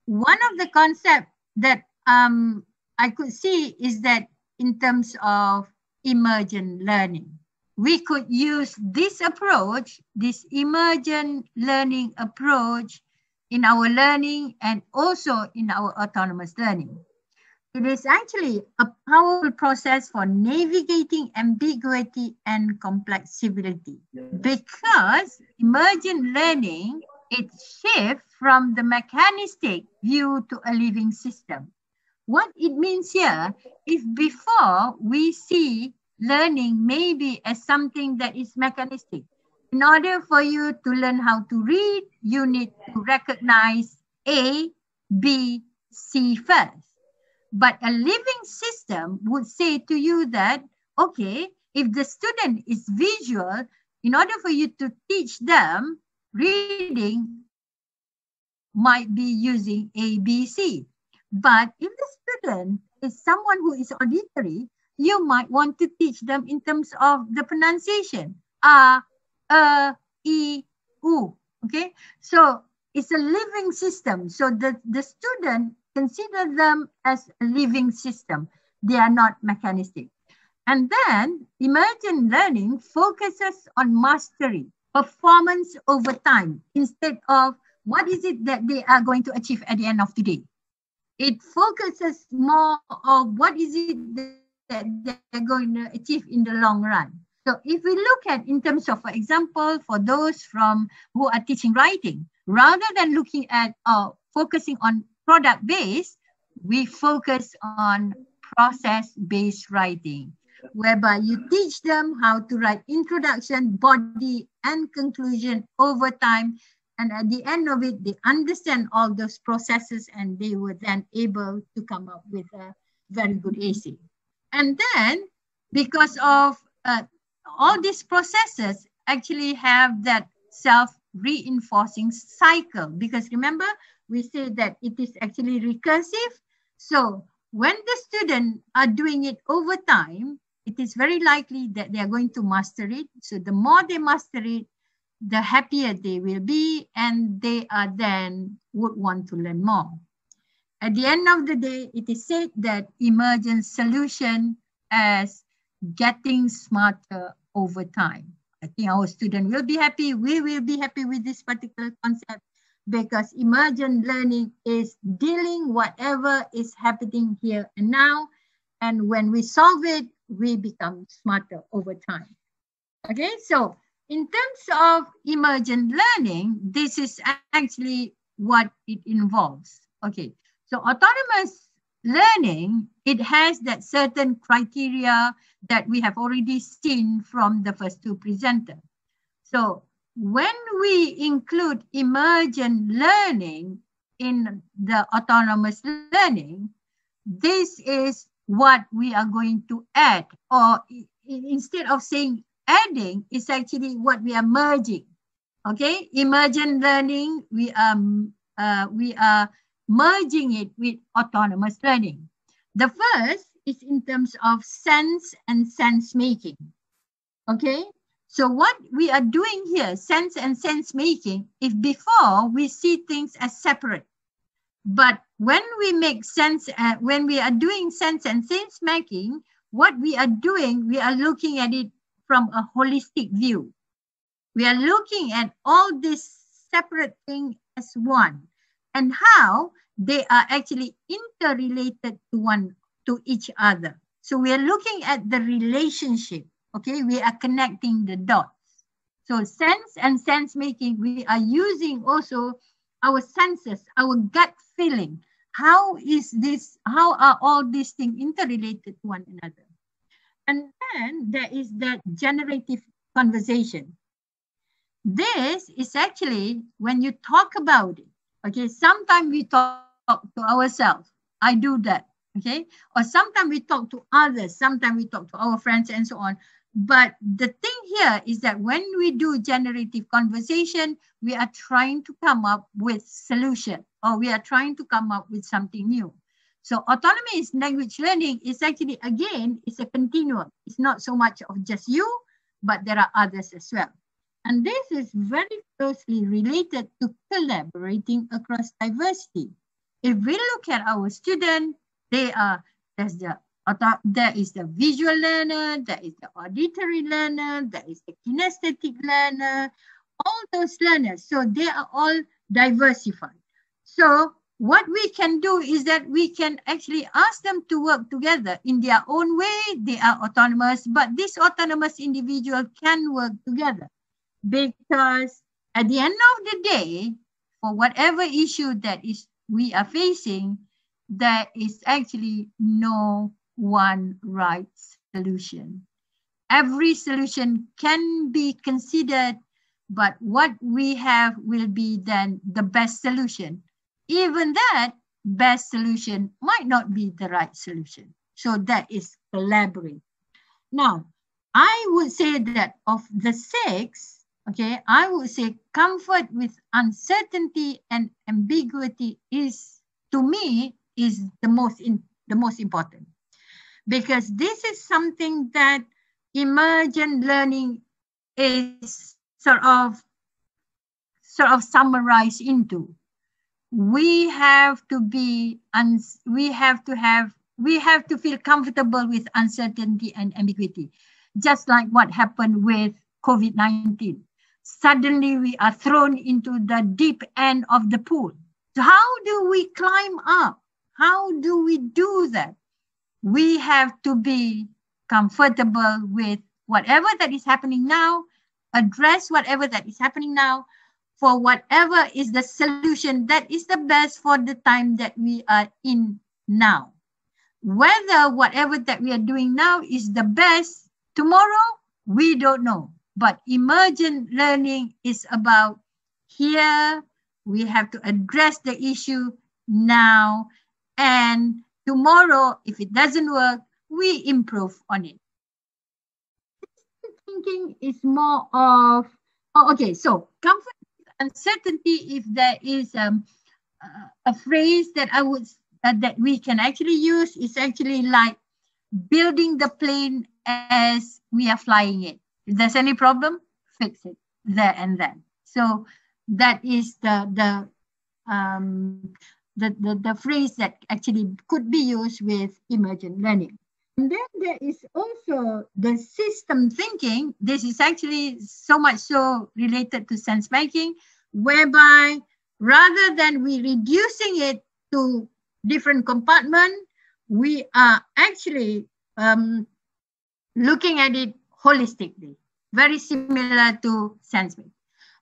Speaker 3: One of the concepts that I could see is that in terms of emergent learning, we could use this approach, this emergent learning approach in our learning and also in our autonomous learning. It is actually a powerful process for navigating ambiguity and complexity because emergent learning, it shifts from the mechanistic view to a living system. What it means here, if before we see learning maybe as something that is mechanistic, in order for you to learn how to read, you need to recognize A, B, C first. But a living system would say to you that, okay, if the student is visual, in order for you to teach them, reading might be using A, B, C. But if the student is someone who is auditory, you might want to teach them in terms of the pronunciation. A, E, U. Okay, so it's a living system. So the student consider them as a living system. They are not mechanistic. And then emergent learning focuses on mastery, performance over time, instead of what is it that they are going to achieve at the end of the day. It focuses more on what is it that they're going to achieve in the long run. So if we look at in terms of, for example, for those who are teaching writing, rather than looking at focusing on product-based, we focus on process-based writing, whereby you teach them how to write introduction, body, and conclusion over time. And at the end of it, they understand all those processes and they were then able to come up with a very good essay. And then, because of all these processes actually have that self-reinforcing cycle, because remember, we say that it is actually recursive. So when the students are doing it over time, it is very likely that they are going to master it. So the more they master it, the happier they will be, and they are then would want to learn more. At the end of the day, it is said that emergent solution as getting smarter over time. I think our student will be happy. We will be happy with this particular concept because emergent learning is dealing whatever is happening here and now. And when we solve it, we become smarter over time. Okay, so in terms of emergent learning, this is actually what it involves. Okay, so autonomous learning, it has that certain criteria that we have already seen from the first two presenters. So when we include emergent learning in the autonomous learning, this is what we are going to add, or instead of saying adding, it's actually what we are merging. Okay, emergent learning, we are merging it with autonomous learning. The first is in terms of sense and sense making. Okay, so what we are doing here, sense and sense making, if before we see things as separate, but when we make sense, when we are doing sense and sense making, what we are doing, we are looking at it from a holistic view. We are looking at all these separate things as one and how they are actually interrelated to each other. So we are looking at the relationship. Okay, we are connecting the dots. So sense and sense making, we are using also our senses, our gut feeling. How are all these things interrelated to one another? And then there is that generative conversation. This is actually when you talk about it. Okay, sometimes we talk to ourselves. I do that, okay? Or sometimes we talk to others, sometimes we talk to our friends and so on. But the thing here is that when we do generative conversation, we are trying to come up with solution, or we are trying to come up with something new. So autonomous language learning is actually, again, it's a continuum. It's not so much of just you, but there are others as well. And this is very closely related to collaborating across diversity. If we look at our students, there is the visual learner, there is the auditory learner, there is the kinesthetic learner, all those learners. So they are all diversified. So what we can do is that we can actually ask them to work together in their own way. They are autonomous, but this autonomous individual can work together, because at the end of the day, for whatever issue that is we are facing, there is actually no one right solution. Every solution can be considered, but what we have will be then the best solution. Even that best solution might not be the right solution. So that is collaborate. Now, I would say that of the 6, okay, I would say comfort with uncertainty and ambiguity is, to me, is the most important, because this is something that emergent learning is sort of summarized into. We have to feel comfortable with uncertainty and ambiguity, just like what happened with COVID-19. Suddenly we are thrown into the deep end of the pool. So how do we climb up? How do we do that? We have to be comfortable with whatever that is happening now, address whatever that is happening now, for whatever is the solution that is the best for the time that we are in now. Whether whatever that we are doing now is the best tomorrow, we don't know. But emergent learning is about here, we have to address the issue now, and tomorrow, if it doesn't work, we improve on it. Thinking is more of, okay, so comfort uncertainty, if there is a phrase that I would that we can actually use, is actually like building the plane as we are flying it. If there's any problem, fix it there and then. So that is the phrase that actually could be used with emergent learning. And then there is also the system thinking. This is actually so much so related to sense making, whereby rather than we reducing it to different compartments, we are actually looking at it holistically, very similar to sense making.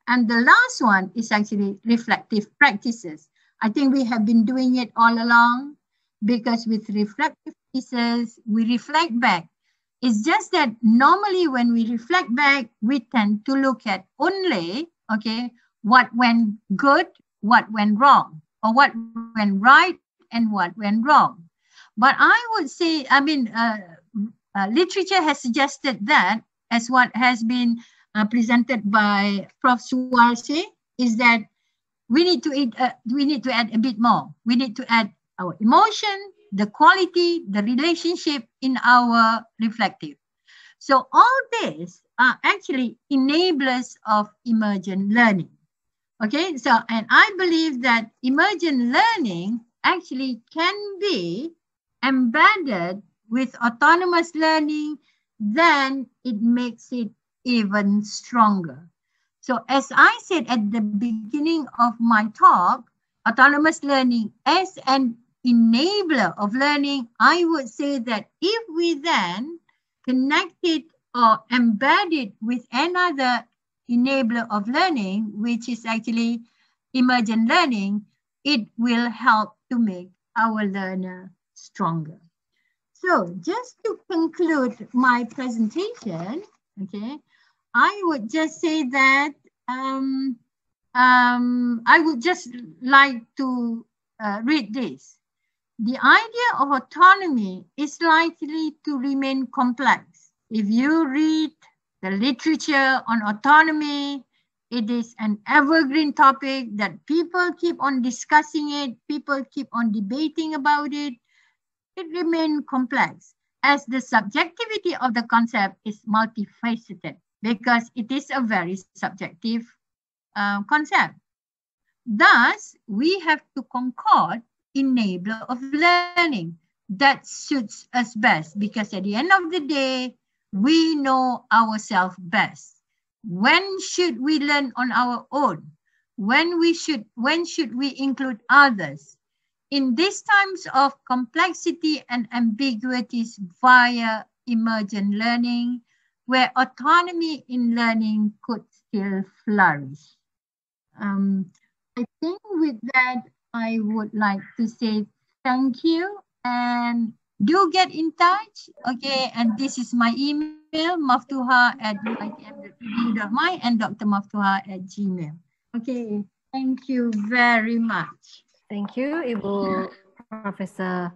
Speaker 3: And the last one is actually reflective practices. I think we have been doing it all along, because with reflective practices, we reflect back. It's just that normally when we reflect back, we tend to look at only, okay, what went good, what went wrong, or what went right and what went wrong. But I would say, I mean, literature has suggested that, as what has been presented by Prof. Suarse, is that we need to add a bit more. We need to add our emotion, the quality, the relationship in our reflective. So all these are actually enablers of emergent learning. Okay, so, and I believe that emergent learning actually can be embedded with autonomous learning, then it makes it even stronger. So as I said at the beginning of my talk, autonomous learning as an enabler of learning, I would say that if we then connect it or embed it with another enabler of learning, which is actually emergent learning, it will help to make our learner stronger. So just to conclude my presentation, okay, I would just say that I would just like to read this. the idea of autonomy is likely to remain complex. If you read the literature on autonomy, it is an evergreen topic that people keep on discussing it, people keep on debating about it. It remains complex as the subjectivity of the concept is multifaceted because it is a very subjective concept. Thus, we have to concord enabler of learning that suits us best because at the end of the day, we know ourselves best. When should we learn on our own? When should we include others? In these times of complexity and ambiguities via emergent learning, where autonomy in learning could still flourish. I think with that, I would like to say thank you and do get in touch. Okay, and this is my email, maftuha@uitm.edu.my and drmaftuha@gmail. Okay, thank you very much.
Speaker 1: Thank you, Ibu Professor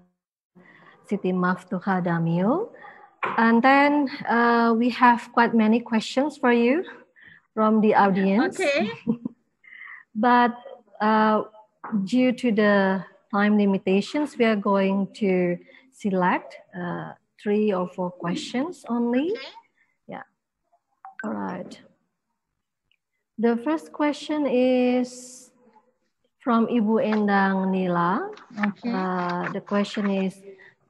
Speaker 1: Siti Maftuhah Damio. And then we have quite many questions for you from the audience.
Speaker 3: Okay.
Speaker 1: But due to the time limitations, we are going to select 3 or 4 questions only.
Speaker 3: Okay.
Speaker 1: Yeah. All right. The first question is from Ibu Endang Nila.
Speaker 3: Okay.
Speaker 1: The question is,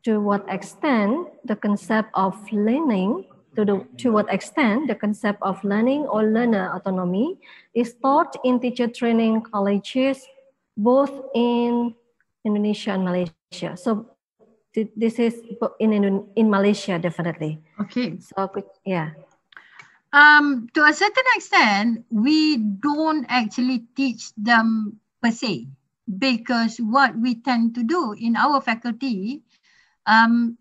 Speaker 1: to what extent the concept of learning, to what extent the concept of learning or learner autonomy is taught in teacher training colleges, both in Indonesia and Malaysia? So this is in Malaysia, definitely.
Speaker 3: Okay.
Speaker 1: So yeah.
Speaker 3: To a certain extent, we don't actually teach them per se, because what we tend to do in our faculty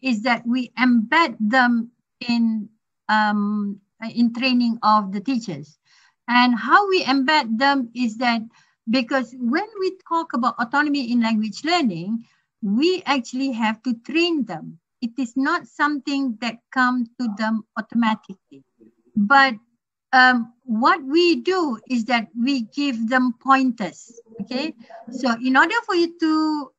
Speaker 3: is that we embed them in training of the teachers. And how we embed them is that because when we talk about autonomy in language learning, we actually have to train them. It is not something that comes to them automatically. But what we do is that we give them pointers, okay? So in order for you to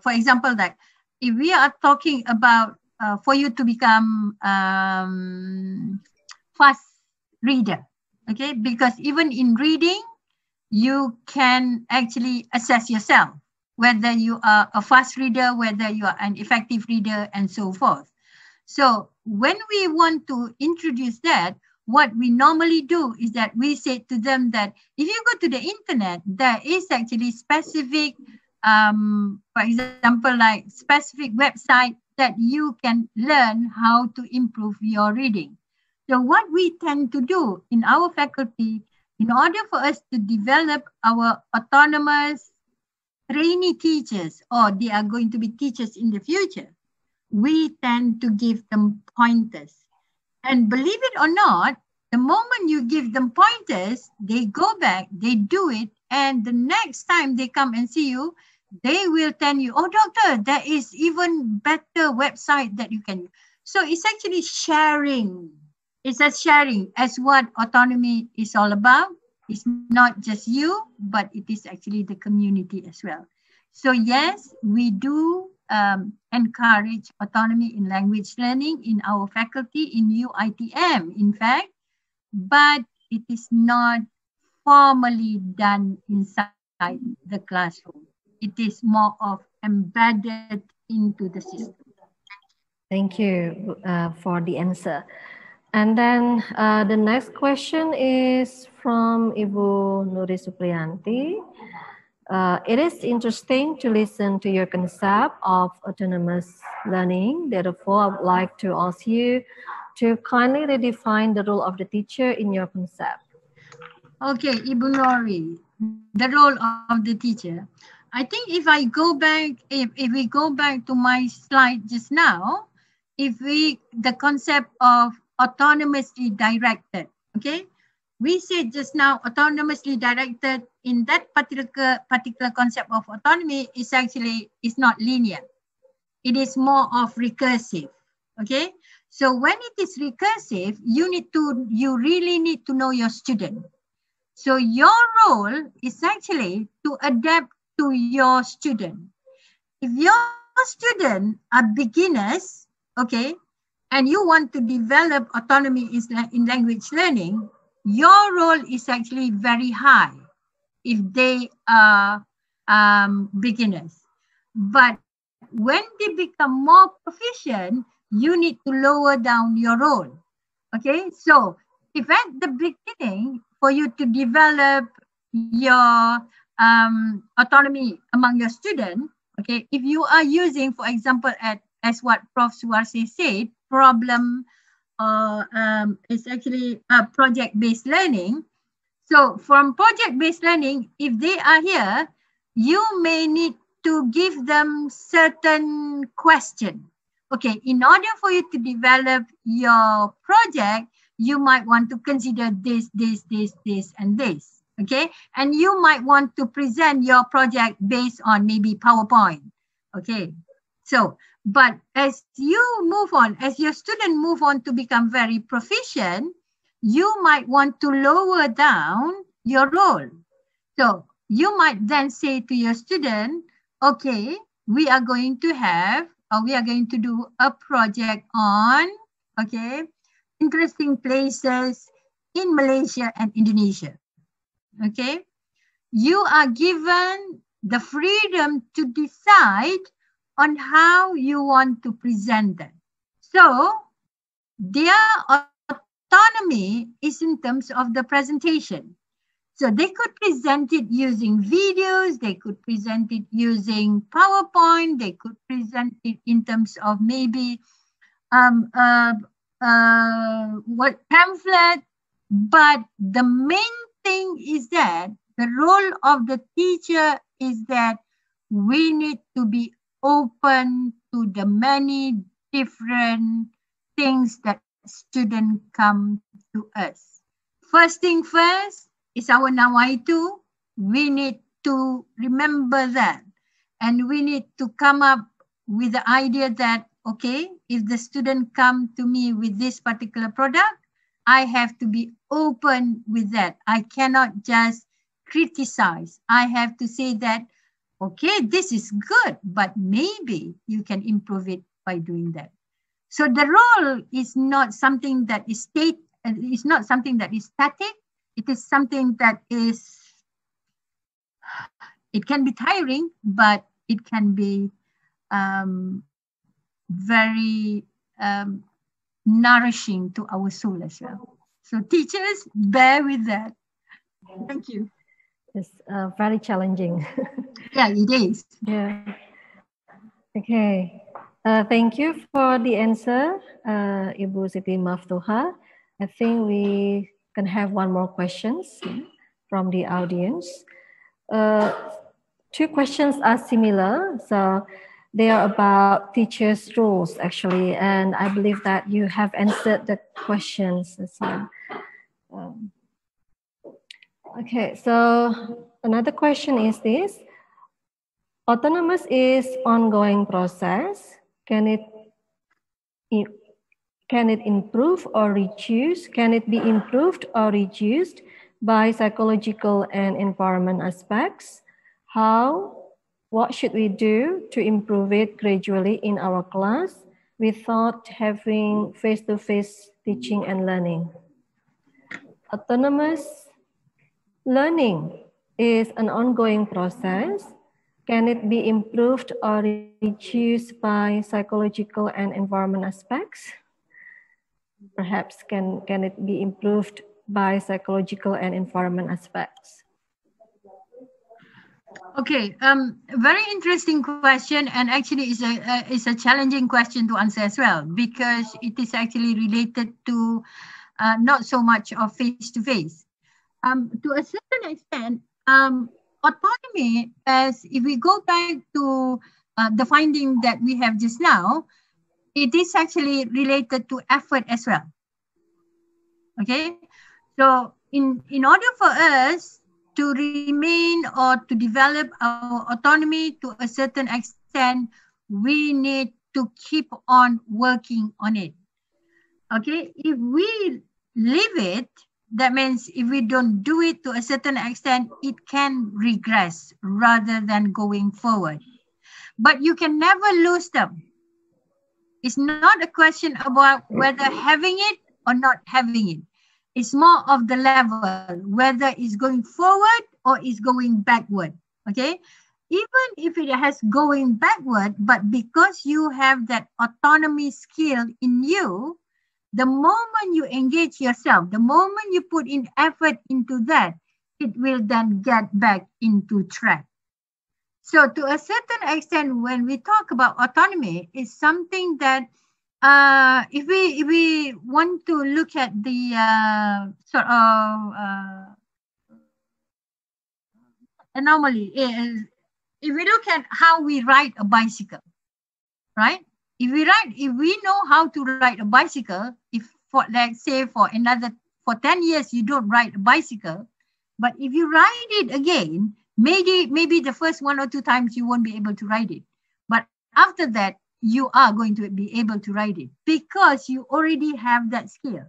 Speaker 3: for example, that if we are talking about for you to become fast reader, okay? Because even in reading, you can actually assess yourself, whether you are a fast reader, whether you are an effective reader, and so forth. So when we want to introduce that, what we normally do is that we say to them that if you go to the internet, there is actually specific, for example, like specific website that you can learn how to improve your reading. So what we tend to do in our faculty, in order for us to develop our autonomous trainee teachers, or they are going to be teachers in the future, we tend to give them pointers. And believe it or not, the moment you give them pointers, they go back, they do it, and the next time they come and see you, they will tell you, oh, doctor, there is even better website that you can. So it's actually sharing. It's a sharing as what autonomy is all about. It's not just you, but it is actually the community as well. So yes, we do encourage autonomy in language learning in our faculty in UITM, in fact, but it is not formally done inside the classroom. It is more of embedded into the system.
Speaker 1: Thank you for the answer. And then the next question is from Ibu Nuri Supriyanti. It is interesting to listen to your concept of autonomous learning. Therefore, I would like to ask you to kindly redefine the role of the teacher in your concept.
Speaker 3: Okay, Ibu Nuri, the role of the teacher. I think if I go back, if we go back to my slide just now, the concept of autonomously directed, okay? We said just now, autonomously directed in that particular concept of autonomy is not linear. It is more of recursive. Okay. So when it is recursive, you really need to know your student. So your role is actually to adapt to your student. If your students are beginners, okay, and you want to develop autonomy in language learning, your role is actually very high if they are beginners. But when they become more proficient, you need to lower down your role. Okay, so if at the beginning, for you to develop your autonomy among your students, okay, if you are using, for example, as what Prof. Suwarsi said, problem is actually project-based learning. So from project-based learning, if they are here, you may need to give them certain questions. Okay, in order for you to develop your project, you might want to consider this, and this. Okay, and you might want to present your project based on maybe PowerPoint. Okay, so, but as you move on, as your student move on to become very proficient, you might want to lower down your role. So you might then say to your student, okay, we are going to do a project on, okay, interesting places in Malaysia and Indonesia. Okay, you are given the freedom to decide on how you want to present them. So their autonomy is in terms of the presentation. So they could present it using videos, they could present it using PowerPoint, they could present it in terms of maybe what pamphlet, but the main thing is that the role of the teacher is that we need to be open to the many different things that students come to us. First thing first is our nawaitu. We need to remember that, and we need to come up with the idea that, okay, if the student come to me with this particular product, I have to be open with that. I cannot just criticize. I have to say that, okay, this is good, but maybe you can improve it by doing that. So the role is not something that is static. It is something that is, it can be tiring, but it can be very nourishing to our soul as well. So teachers, bear with that. Thank you.
Speaker 1: It's very challenging.
Speaker 3: Yeah, it is.
Speaker 1: Yeah. Okay. Thank you for the answer, Ibu Siti Maftuhah. I think we can have one more questions from the audience. Two questions are similar. So they are about teachers' roles, actually, and I believe that you have answered the questions as well. Okay, so another question is this. Autonomous is ongoing process. Can it improve or reduce? Can it be improved or reduced by psychological and environment aspects? How? What should we do to improve it gradually in our class without having face-to-face teaching and learning? Autonomous learning is an ongoing process. Can it be improved or reduced by psychological and environment aspects? Perhaps can it be improved by psychological and environment aspects?
Speaker 3: Okay, very interesting question, and actually is a challenging question to answer as well, because it is actually related to not so much of face-to-face. To a certain extent, autonomy, as if we go back to the finding that we have just now, it is actually related to effort as well. Okay, so in order for us to remain or to develop our autonomy to a certain extent, we need to keep on working on it. Okay, if we leave it, that means if we don't do it to a certain extent, it can regress rather than going forward. But you can never lose them. It's not a question about whether having it or not having it. It's more of the level, whether it's going forward or it's going backward. Okay, even if it has going backward, but because you have that autonomy skill in you, the moment you engage yourself, the moment you put in effort into that, it will then get back into track. So to a certain extent, when we talk about autonomy, it's something that if we want to look at the sort of anomaly, is if we look at how we ride a bicycle, right? If we know how to ride a bicycle, if for let's say for 10 years you don't ride a bicycle, but if you ride it again, maybe the first 1 or 2 times you won't be able to ride it. But after that, you are going to be able to ride it because you already have that skill.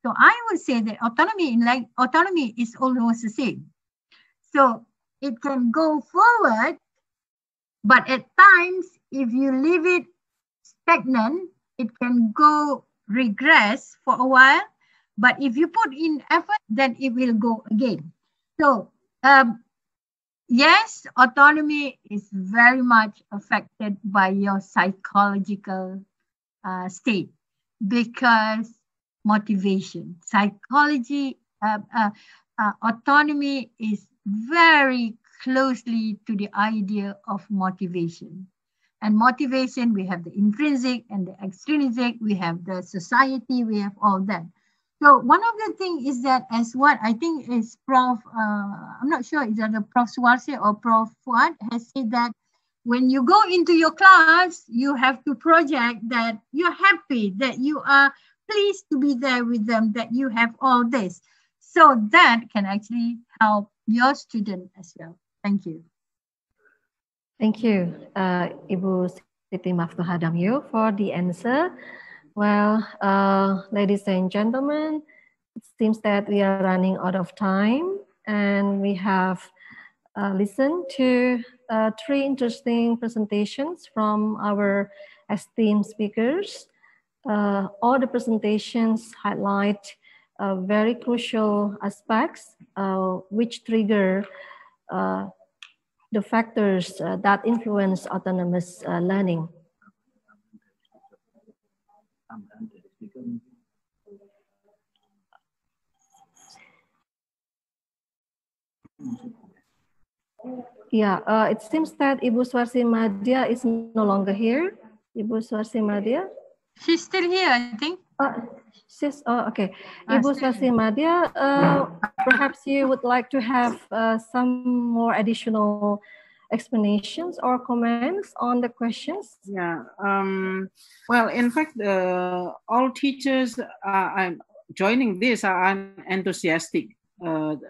Speaker 3: So I would say that autonomy is almost the same. So it can go forward, but at times, if you leave it stagnant, it can go regress for a while. But if you put in effort, then it will go again. So yes, autonomy is very much affected by your psychological state because motivation, psychology, autonomy is very closely to the idea of motivation. And motivation, we have the intrinsic and the extrinsic, we have the society, we have all that. So one of the things is that, as what I think is Prof, I'm not sure, is that the Prof Suarse or Prof Fuad has said that when you go into your class, you have to project that you're happy, that you are pleased to be there with them, that you have all this. So that can actually help your student as well. Thank you.
Speaker 1: Thank you, Ibu Siti Maftuhah Damio, for the answer. Well, ladies and gentlemen, it seems that we are running out of time, and we have listened to 3 interesting presentations from our esteemed speakers. All the presentations highlight very crucial aspects which trigger the factors that influence autonomous learning. Yeah, it seems that Ibu Swarsi Madya is no longer here. Ibu Swarsi Madya?
Speaker 3: She's still here, I think.
Speaker 1: Okay. Ibu Swarsi Madya, perhaps you would like to have some more additional explanations or comments on the questions?
Speaker 4: Yeah. Well, in fact, all teachers I'm joining this are enthusiastic from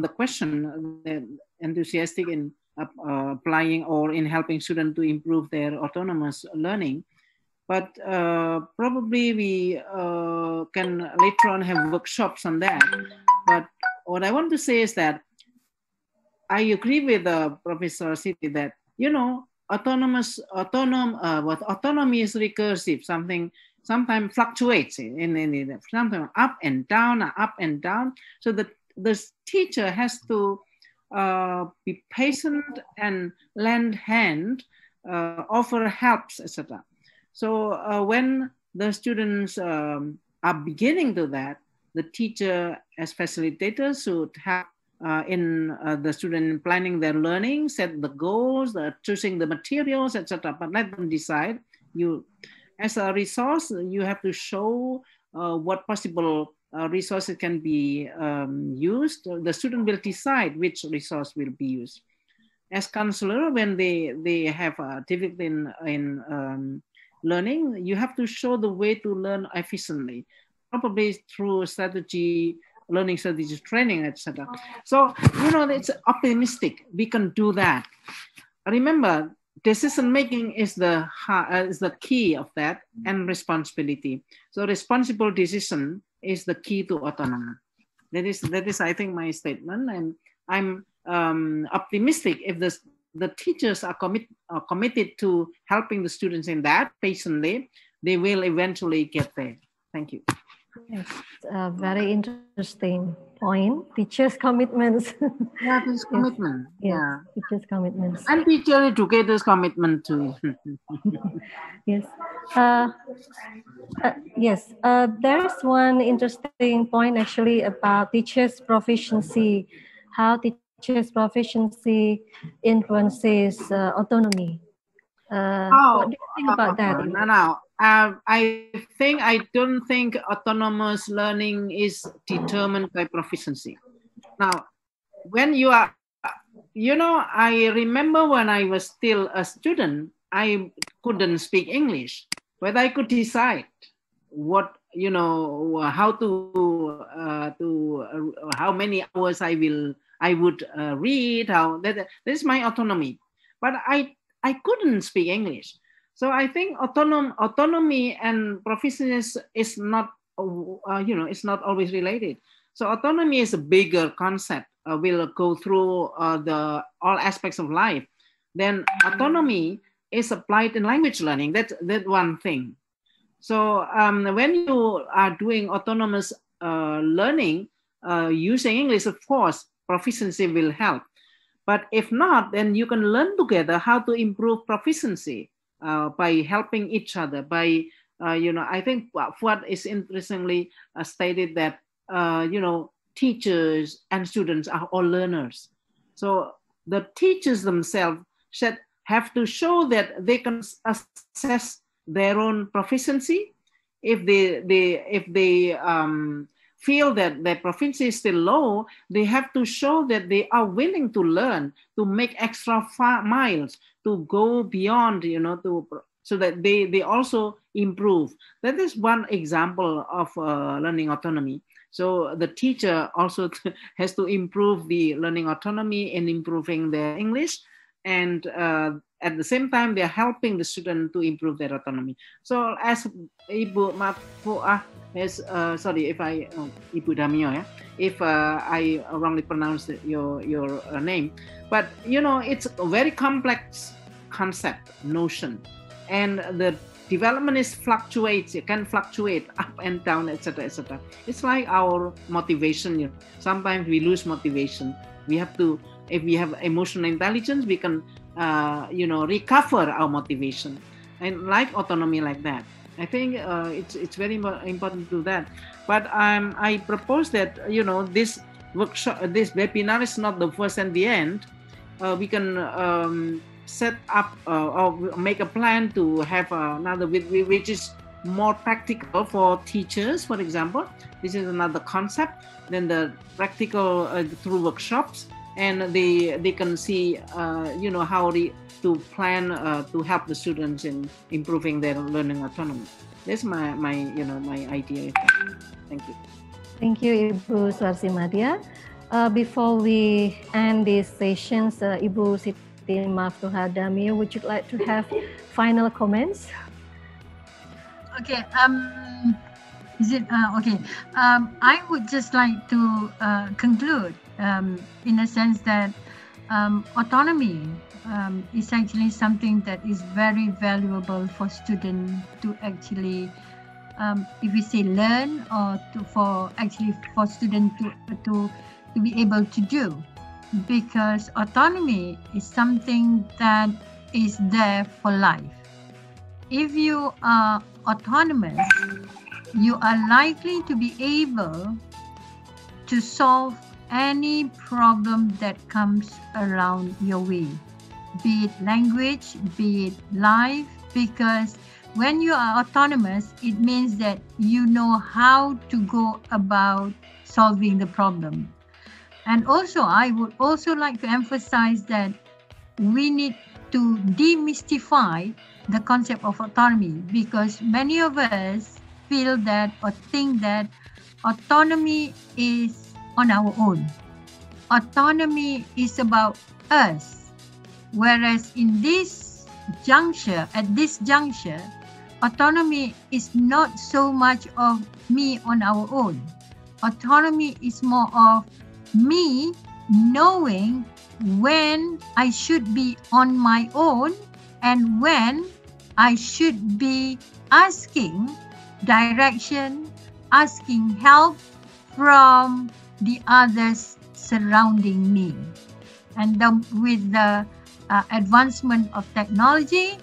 Speaker 4: the question, enthusiastic in applying or in helping students to improve their autonomous learning. But probably we can later on have workshops on that. But what I want to say is that I agree with Professor Siti that, you know, autonomy is recursive, sometimes fluctuates sometimes up and down. So the teacher has to be patient and lend hand, offer helps, etc. So when the students are beginning to that, the teacher as facilitators should have in the student planning their learning, set the goals, choosing the materials, etc. But let them decide. You, as a resource, you have to show what possible resources can be used. The student will decide which resource will be used. As counselor, when they have difficulty in learning, you have to show the way to learn efficiently, probably through strategy learning strategies training, etc. So, you know, it's optimistic. We can do that. Remember, decision making is the key of that, and responsibility. So responsible decision is the key to autonomy. That is I think my statement, and I'm optimistic if the teachers are committed to helping the students in that patiently, they will eventually get there. Thank you.
Speaker 1: Yes, a very interesting point. Teachers' commitments.
Speaker 4: Yeah, teachers' commitment.
Speaker 1: Yes,
Speaker 4: yeah,
Speaker 1: teachers' commitments.
Speaker 4: And teacher educators' commitment too.
Speaker 1: Yes. Yes. There's one interesting point actually about teachers' proficiency, how teachers' proficiency influences autonomy. What do you think about that?
Speaker 4: No. I don't think autonomous learning is determined by proficiency. Now, when you are, you know, I remember when I was still a student, I couldn't speak English, but I could decide what, you know, how how many hours I would read. That is my autonomy, but I couldn't speak English. So I think autonomy and proficiency is not, it's not always related. So autonomy is a bigger concept. We'll go through all aspects of life. Then autonomy is applied in language learning. That's one thing. So when you are doing autonomous learning using English, of course, proficiency will help. But if not, then you can learn together how to improve proficiency by helping each other. By, I think what is interestingly stated that, teachers and students are all learners. So the teachers themselves have to show that they can assess their own proficiency. If they feel that their proficiency is still low, they have to show that they are willing to learn, to make extra miles, to go beyond, so that they also improve. That is one example of learning autonomy. So the teacher also has to improve the learning autonomy in improving their English, and at the same time, they're helping the student to improve their autonomy. So as Ibu Maftuhah has, sorry if I, Ibu Damio, yeah, if I wrongly pronounced your name, but it's a very complex concept, notion, and the development fluctuates. It can fluctuate up and down, etc., etc. It's like our motivation. Sometimes we lose motivation. We have to, if we have emotional intelligence, we can, recover our motivation, and like autonomy, like that. I think it's very important to do that. But I propose that this workshop, this webinar is not the first and the end. We can set up or make a plan to have another which is more practical for teachers, for example. This is another concept. Then the practical through workshops, and they can see how to plan to help the students in improving their learning autonomy. That's my idea. Thank you.
Speaker 1: Thank you, Ibu Swarsimadia. Before we end these sessions, Ibu Siti Maftuhah Damio, would you like to have final comments?
Speaker 3: Okay. Is it okay? I would just like to conclude in a sense that autonomy is actually something that is very valuable for students to actually, if we say learn, or for students to be able to do, because autonomy is something that is there for life. If you are autonomous, you are likely to be able to solve any problem that comes around your way, be it language, be it life, because when you are autonomous, it means that you know how to go about solving the problem. And also, I would also like to emphasize that we need to demystify the concept of autonomy, because many of us feel that or think that autonomy is on our own. Autonomy is about us. Whereas in this juncture, at this juncture, autonomy is not so much of me on our own. Autonomy is more of me knowing when I should be on my own and when I should be asking direction, asking help from the others surrounding me. And with the advancement of technology,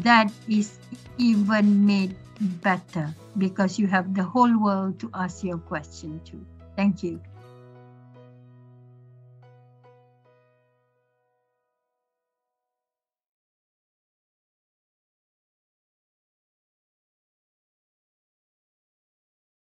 Speaker 3: that is even made better because you have the whole world to ask your question to. Thank you.